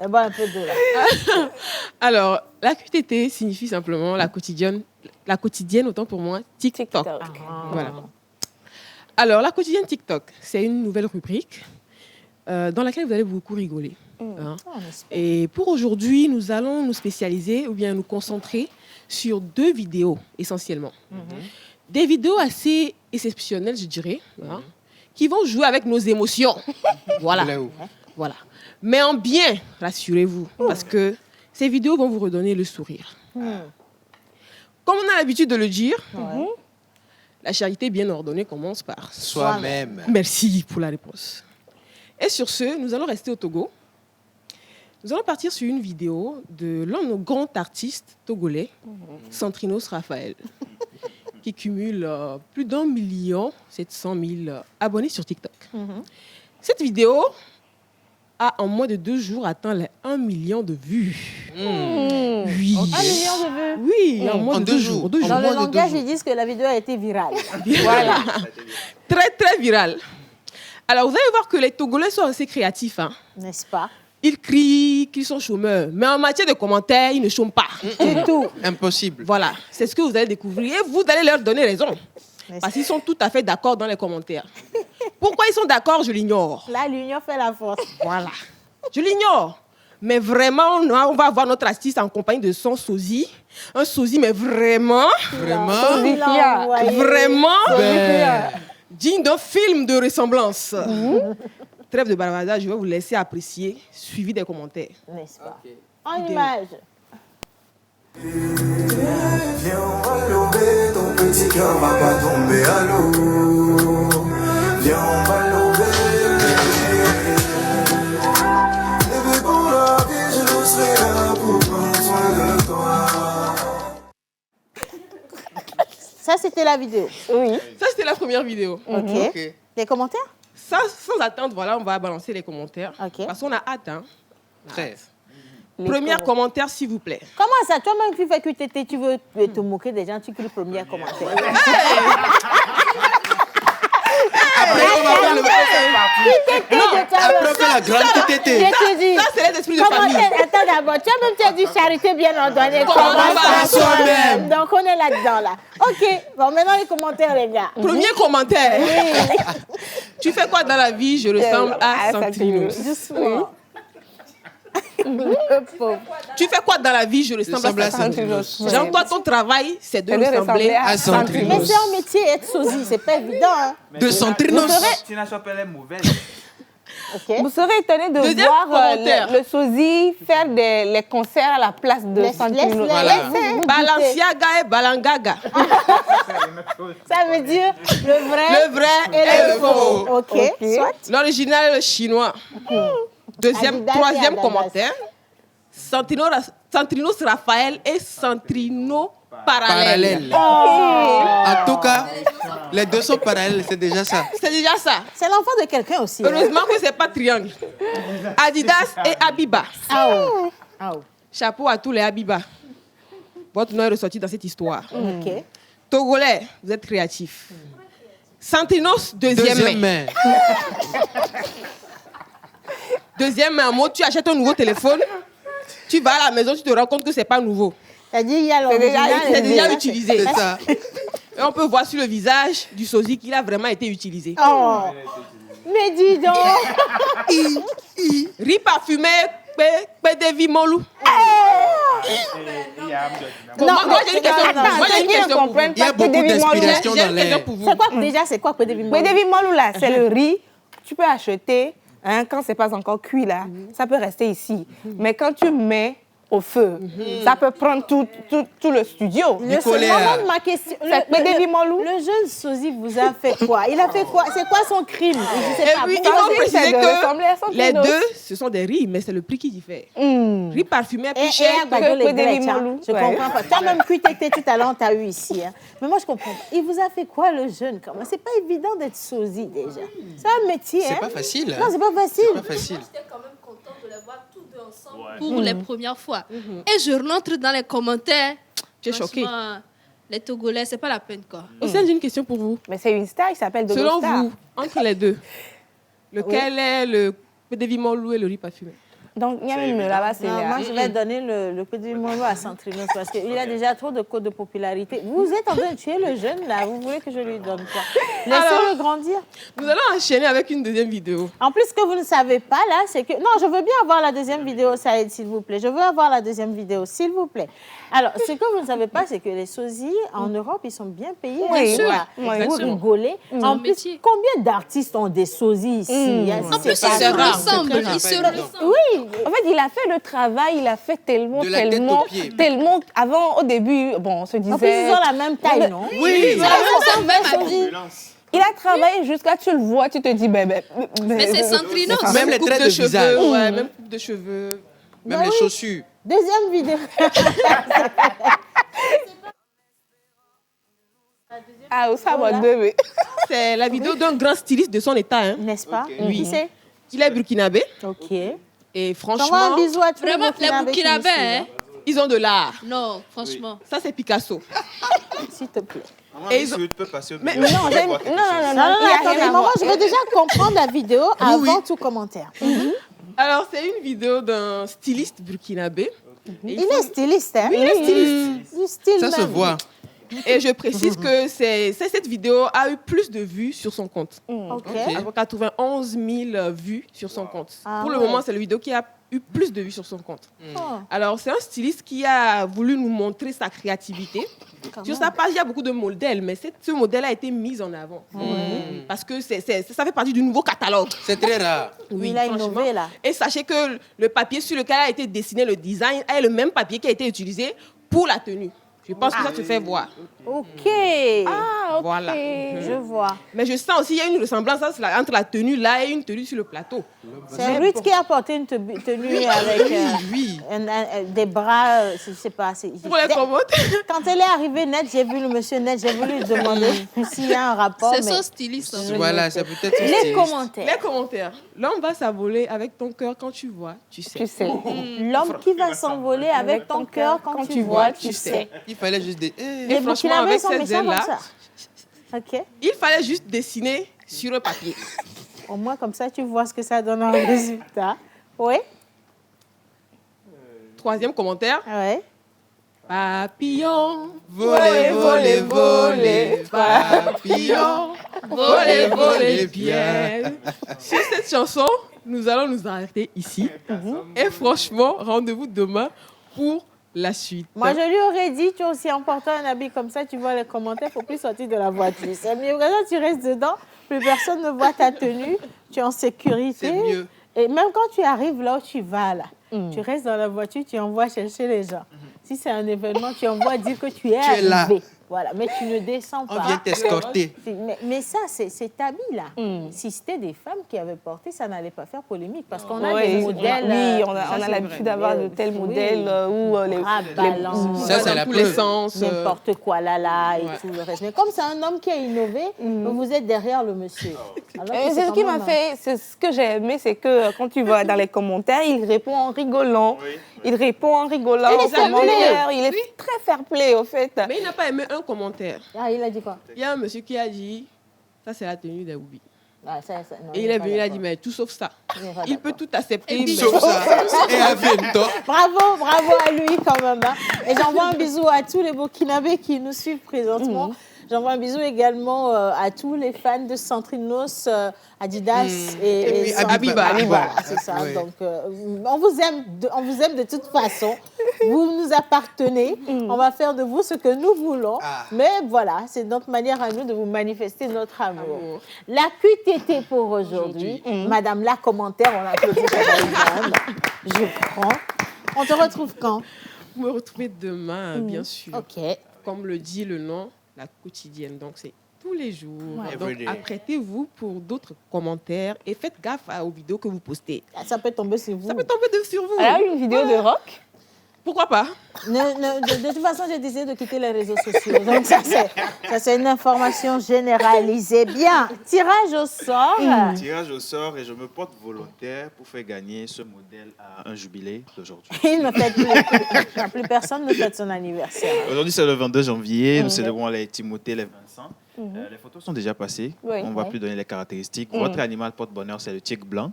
Bon, un peu de là. Alors, la QTT signifie simplement la quotidienne, autant pour moi, TikTok. Voilà. Alors, la quotidienne TikTok, c'est une nouvelle rubrique dans laquelle vous allez beaucoup rigoler. Hein. Et pour aujourd'hui, nous allons nous spécialiser ou bien nous concentrer sur 2 vidéos essentiellement. Des vidéos assez exceptionnelles, je dirais, hein, qui vont jouer avec nos émotions. Voilà. Voilà. Mais en bien, rassurez-vous, parce que ces vidéos vont vous redonner le sourire. Comme on a l'habitude de le dire, la charité bien ordonnée commence par soi-même. Merci pour la réponse. Et sur ce, nous allons rester au Togo. Nous allons partir sur une vidéo de l'un de nos grands artistes togolais, Centrinos Raphaël, qui cumule plus d'1 700 000 abonnés sur TikTok. Cette vidéo a en moins de 2 jours atteint les 1 million de vues. Oui. 1 million de vues? Oui, en moins de 2 jours. Dans le langage, ils disent que la vidéo a été virale. Voilà. Très, très virale. Alors, vous allez voir que les Togolais sont assez créatifs. Hein. N'est-ce pas? Ils crient qu'ils sont chômeurs. Mais en matière de commentaires, ils ne chôment pas. Du tout. Impossible. Voilà. C'est ce que vous allez découvrir. Et vous allez leur donner raison. Parce qu'ils sont tout à fait d'accord dans les commentaires. Pourquoi ils sont d'accord, je l'ignore. Là, l'union fait la force. Voilà. Je l'ignore. Mais vraiment, on va avoir notre artiste en compagnie de son sosie. Un sosie, mais vraiment... digne d'un film de ressemblance. Trêve de bavardage, je vais vous laisser apprécier, suivi des commentaires. N'est-ce pas? En image. Viens, on va lever, ton petit cœur va pas tomber à l'eau. Viens, on va lever. Et pour la vie, je serai là pour prendre soin de toi. Ça, c'était la vidéo. Oui. Ça, c'était la première vidéo. OK. Les commentaires? Ça, sans attendre, voilà, on va balancer les commentaires. Parce qu'on a hâte. Hein. Très. Premier commentaire, s'il vous plaît. Comment ça? Toi-même qui fais QTT, tu veux te moquer des gens, tu cries le premier commentaire. Après, on va faire le après, on fait la grande TTT. Je te dis. Ça, c'est les esprits de Comment famille. Attends d'abord, tu as dit charité bien ordonnée. Commence par soi-même. Donc on est là-dedans, là. Ok, bon, maintenant les commentaires, les gars. Premier commentaire. Tu fais quoi dans la vie? Je ressemble à Santrinos. Doucement. Tu fais quoi dans la vie? Je ressemble à Santrinos. Genre, toi, ton travail, c'est de ressembler à Santrinos. Mais c'est un métier, être sosie, c'est pas évident. Hein. De Santrinos. Okay. Vous serez étonné de Deuxième voir commentaire. le sosie faire les concerts à la place de Santrinos. Balenciaga et Balangaga. Ça veut dire le vrai, et le faux. Ok, soit. L'original est le chinois. Troisième commentaire. Santrinos Raphaël et Santrino Parallèle. En tout cas, les deux sont parallèles, c'est déjà ça. C'est déjà ça. C'est l'enfant de quelqu'un aussi. Heureusement que c'est pas triangle. Adidas et Abiba. Chapeau à tous les Abiba. Votre nom est ressorti dans cette histoire. Togolais, vous êtes créatifs. Santrinos, deuxième main. Deuxième main, en mode, tu achètes un nouveau téléphone, tu vas à la maison, tu te rends compte que c'est pas nouveau. C'est-à-dire, il y a l'original. C'est déjà utilisé. C'est ça. Et on peut voir sur le visage du sosie qu'il a vraiment été utilisé. Oh, mais dis donc. Riz parfumé, Pédévi Molou. Moi, j'ai une question. Il y a beaucoup d'inspiration dans l'air. C'est quoi déjà, c'est quoi Pédévi Molou? Pédévi Molou, là, c'est le riz. Tu peux acheter, hein, quand c'est pas encore cuit, là, ça peut rester ici. Mais quand tu mets au feu, ça peut prendre tout le studio. Le moment de ma question, le jeune sosie vous a fait quoi? Il a fait quoi? C'est quoi son crime? Je sais Et pas. puis, il faut préciser que les deux, ce sont des riz, mais c'est le prix qui diffère. Riz parfumé est plus cher que Pédévi Molou. Je comprends pas. Tu as même cuit tout à l'heure, tu as eu ici. Hein. Mais moi, je comprends pas. Il vous a fait quoi, le jeune? C'est pas évident d'être sosie, déjà. C'est un métier. C'est pas facile. Non, c'est pas facile. C'est pas facile. J'étais quand même contente de les voir tous deux ensemble pour les premières fois. Et je rentre dans les commentaires. Tu es choquée. Les Togolais, c'est pas la peine, quoi. Océane, j'ai une question pour vous. Mais c'est une star, il s'appelle Dodo Selon Star. vous, entre les deux, lequel est le Pédévi Molou et le riz parfumé? Donc, il y a même là-bas, c'est Non, moi, je vais donner le Pédévi Molou à Santrinos parce qu'il a déjà trop de codes de popularité. Vous êtes en train de tuer le jeune, là. Vous voulez que je lui donne quoi? Laissez-le grandir. Nous allons enchaîner avec une deuxième vidéo. En plus, ce que vous ne savez pas, là, c'est que... Non, je veux bien avoir la deuxième vidéo, Saïd, s'il vous plaît. Je veux avoir la deuxième vidéo, s'il vous plaît. Alors, ce que vous ne savez pas, c'est que les sosies, en Europe, ils sont bien payés. Bien sûr. Vous rigolez. En plus, combien d'artistes ont des sosies ici? En plus, ils se ressemblent. Oui, en fait, il a fait le travail, il a fait tellement. Avant, au début, bon, on se disait... En plus, ils ont la même taille, non? Oui. Il a travaillé jusqu'à ce que tu le vois, tu te dis, mais c'est Santrinos. Même les traits de visage. Même coupe de cheveux. Même les chaussures. Deuxième vidéo. Ah, ça va bébé. C'est la vidéo d'un grand styliste de son état. Hein. N'est-ce pas? Oui. Qui c'est? Il est burkinabé. Ok. Et J'envoie franchement, un bisou à tous Vraiment, les Burkinabés qui nous Burkinabés, suivent, hein? ils ont de l'art. Non, franchement. Ça, c'est Picasso. S'il te plaît. Et ils ont... Tu peux passer au Mais milieu. non, Attendez, moi, je veux déjà comprendre la vidéo avant tout commentaire. Alors, c'est une vidéo d'un styliste burkinabé. Il est styliste, hein? Oui, il est styliste. Du style Ça se même. voit. Et je précise que cette vidéo a eu plus de vues sur son compte. Ok. Avec 91 000 vues sur son compte. Ah Pour le ouais. moment, c'est la vidéo qui a eu plus de vues sur son compte. Oh. Alors, c'est un styliste qui a voulu nous montrer sa créativité. Sur sa page, il y a beaucoup de modèles, mais ce modèle a été mis en avant. Parce que ça fait partie du nouveau catalogue. C'est très rare. Oui, Il a franchement. innové, là. Et sachez que le papier sur lequel a été dessiné le design est le même papier qui a été utilisé pour la tenue. Je pense que ça te fait voir. Ok. Ah, ok. Voilà. Je vois. Mais je sens aussi qu'il y a une ressemblance entre la tenue là et une tenue sur le plateau. C'est Ruth qui a porté une tenue avec des bras, je ne sais pas. Pour les commentaires. Quand elle est arrivée net, j'ai vu le monsieur net, j'ai voulu lui demander s'il y a un rapport. C'est mais son styliste. Voilà, c'est peut-être son Les styliste. commentaires. Les commentaires. L'homme va s'envoler avec ton cœur quand tu vois, tu sais. Tu sais. L'homme qui va s'envoler avec ton cœur quand tu vois, tu sais. Il fallait juste des... Les franchement, Burkinabés avec sont cette méchants comme zèle-là, ça. Ok. il fallait juste dessiner sur un papier. Au moins, comme ça, tu vois ce que ça donne en résultat. Oui? Troisième commentaire. Oui. Papillon, Volez, volez, volez, papillon, volez, volez bien. Sur cette chanson, nous allons nous arrêter ici. Et franchement, rendez-vous demain pour la suite. Moi, je lui aurais dit, tu es aussi important un habit comme ça, tu vois les commentaires, il ne faut plus sortir de la voiture. C'est mieux. Quand tu restes dedans, plus personne ne voit ta tenue, tu es en sécurité. C'est mieux. Et même quand tu arrives là où tu vas, là, tu restes dans la voiture, tu envoies chercher les gens. Si c'est un événement, tu envoies dire que tu es Tu es là. arrivé. Voilà, mais tu ne descends pas. On vient t'escorter. Mais ça, c'est ta vie, là. Si c'était des femmes qui avaient porté, ça n'allait pas faire polémique. Parce qu'on a des modèles. Oui, on a l'habitude d'avoir de tels modèles où les Ça, c'est la preuve. N'importe quoi, là, et tout le reste. Mais comme c'est un homme qui a innové, vous êtes derrière le monsieur. C'est ce qui m'a fait, c'est ce que j'ai aimé, c'est que quand tu vas dans les commentaires, il répond en rigolant. Il répond en rigolant aux commentaires. Il est très fair-play, au fait. Mais il n'a pas aimé un commentaire. Ah, il a dit quoi? Il y a un monsieur qui a dit, ça c'est la tenue des Woubi. Ah, Et il est venu, il a dit, mais tout sauf ça. Il peut tout accepter. Mais... Sauf ça. Et Avento. Bravo à lui quand même. Hein. Et j'envoie un bisou à tous les Burkinabés qui nous suivent présentement. J'envoie un bisou également à tous les fans de Centrinos, Adidas et Abiba. Voilà, c'est ça. Oui. Donc, on vous aime de toute façon. Vous nous appartenez. On va faire de vous ce que nous voulons. Mais voilà, c'est notre manière à nous de vous manifester notre amour. La QTT pour aujourd'hui. Madame la commentaire, on applaudit. Je prends. On te retrouve quand? Vous me retrouvez demain, bien sûr. OK. Comme le dit le nom, la quotidienne. Donc, c'est tous les jours. Ouais. Donc, apprêtez-vous pour d'autres commentaires et faites gaffe aux vidéos que vous postez. Ça peut tomber sur vous. Ça peut tomber sur vous. Elle a une vidéo de rock? Pourquoi pas? De toute façon, j'ai décidé de quitter les réseaux sociaux. Donc, ça, c'est une information généralisée. Bien, tirage au sort. Tirage au sort et je me porte volontaire pour faire gagner ce modèle à un jubilé d'aujourd'hui. Il ne fête plus. Plus personne ne fête son anniversaire. Aujourd'hui, c'est le 22 janvier. Nous célébrons les Timothée, les Vincent. Les photos sont déjà passées. On ne va plus donner les caractéristiques. Votre animal porte-bonheur, c'est le tigre blanc.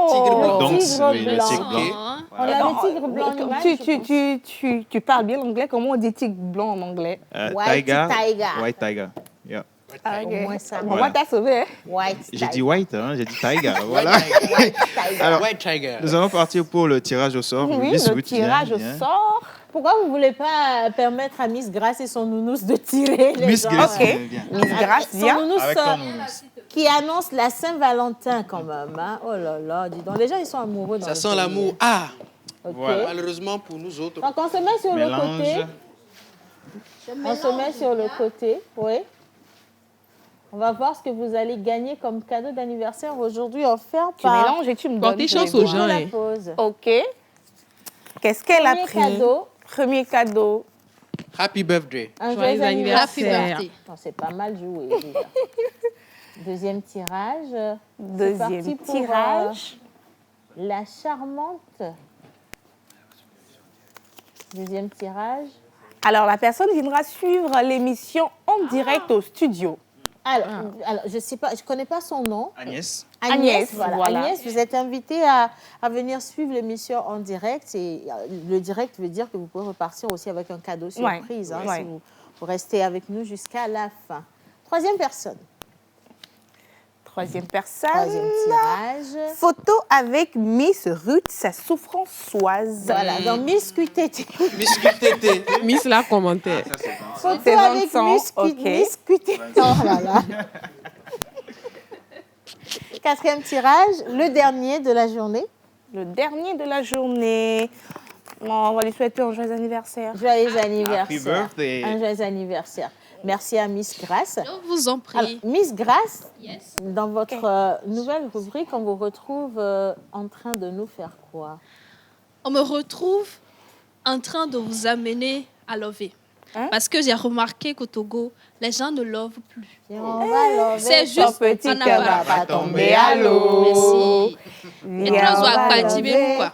Tigre blanc. Donc, le tigre blanc. On a le tigre blanc. Tu parles bien l'anglais. Comment on dit tigre blanc en anglais? Tiger. White tiger. Yeah. Okay. Au moins ça. Voilà. T'as sauvé. J'ai dit white, hein? J'ai dit tiger. Voilà. Alors, White tiger. nous allons partir pour le tirage au sort. Oui, le tirage au sort. Pourquoi vous ne voulez pas permettre à Miss Grace et son nounous de tirer les Miss gens? Grace, Miss Grace, viens. Son nounous, avec ton nounous. Qui annonce la Saint-Valentin quand même. Hein? Oh là là, dis donc. Les gens, ils sont amoureux. Ça sent l'amour. Ah! Okay. Voilà. Malheureusement pour nous autres. Donc, on se met sur Mélange. le côté. On se met sur le côté, oui. On va voir ce que vous allez gagner comme cadeau d'anniversaire aujourd'hui offert Tu par... mélanges et tu me donnes. Portez chance aux gens. La pause. OK. Qu'est-ce qu'elle a pris? Cadeau. Premier cadeau. Happy birthday. Un Joyeux anniversaire. Non, c'est pas mal joué. Déjà. Deuxième tirage. Deuxième C'est parti pour, tirage. la charmante. Deuxième tirage. Alors, la personne viendra suivre l'émission en direct au studio. Alors, je sais pas, je connais pas son nom. Agnès. Agnès, voilà. voilà. Agnès, vous êtes invitée à venir suivre l'émission en direct. Et le direct veut dire que vous pouvez repartir aussi avec un cadeau surprise si vous restez avec nous jusqu'à la fin. Troisième personne. Troisième personne. Troisième tirage. Photo avec Miss Ruth Sassou-Françoise. Voilà, donc Miss QTT. Miss QTT. Miss la commentaire. Photo C'est avec Vincent, Miss QTT. Oh là là. Quatrième tirage, le dernier de la journée. Le dernier de la journée. On va lui souhaiter un joyeux anniversaire. Joyeux anniversaire. Happy birthday. Un joyeux anniversaire. Merci à Miss Grace. Je vous en prie. Alors, Miss Grace, Yes. dans votre nouvelle rubrique, on vous retrouve en train de nous faire quoi? On me retrouve en train de vous amener à lover. Parce que j'ai remarqué qu'au Togo, les gens ne lovent plus. C'est juste petit en cœur avoir. va pas tomber à l'eau. Merci. Et toi, Akpadibé, quoi.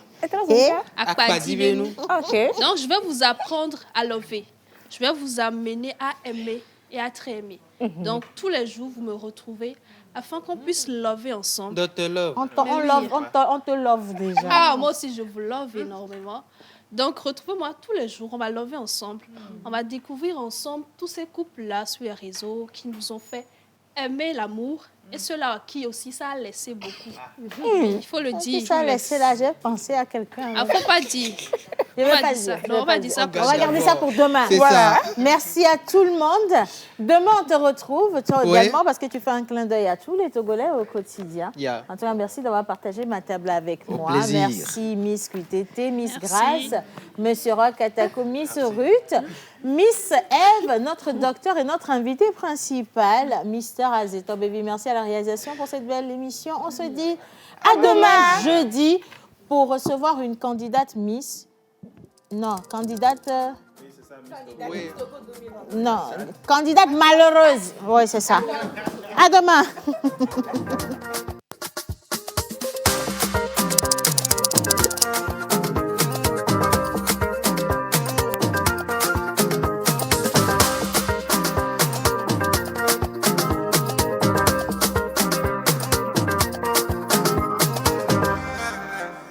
Akpadibé-nous. OK. Donc, je vais vous apprendre à lover. Je vais vous amener à aimer et à être aimé. Donc, tous les jours, vous me retrouvez afin qu'on puisse lover ensemble. De te love. On te love déjà. Ah, moi aussi, je vous love énormément. Donc, retrouvez-moi tous les jours, on va lover ensemble. On va découvrir ensemble tous ces couples-là sur les réseaux qui nous ont fait aimer l'amour et ceux-là à qui aussi ça a laissé beaucoup. Il faut le dire. Ça a laissé là, j'ai pensé à quelqu'un. Ah, faut pas dire. Je vais pas dire. Non, on va dire ça. On va garder ça pour demain. Voilà. Merci à tout le monde. Demain, on te retrouve, toi également, parce que tu fais un clin d'œil à tous les Togolais au quotidien. Yeah. En tout cas, merci d'avoir partagé ma table avec moi. Plaisir. Merci Miss QTT, Miss Grace, Monsieur Roch Katako, Miss Ruth, Miss Eve, notre docteur et notre invité principal, Mister Azeto Baby. Merci à la réalisation pour cette belle émission. On se dit à demain, jeudi, pour recevoir une candidate Miss. Non, candidate... Non, candidate malheureuse. Oui, c'est ça. À demain.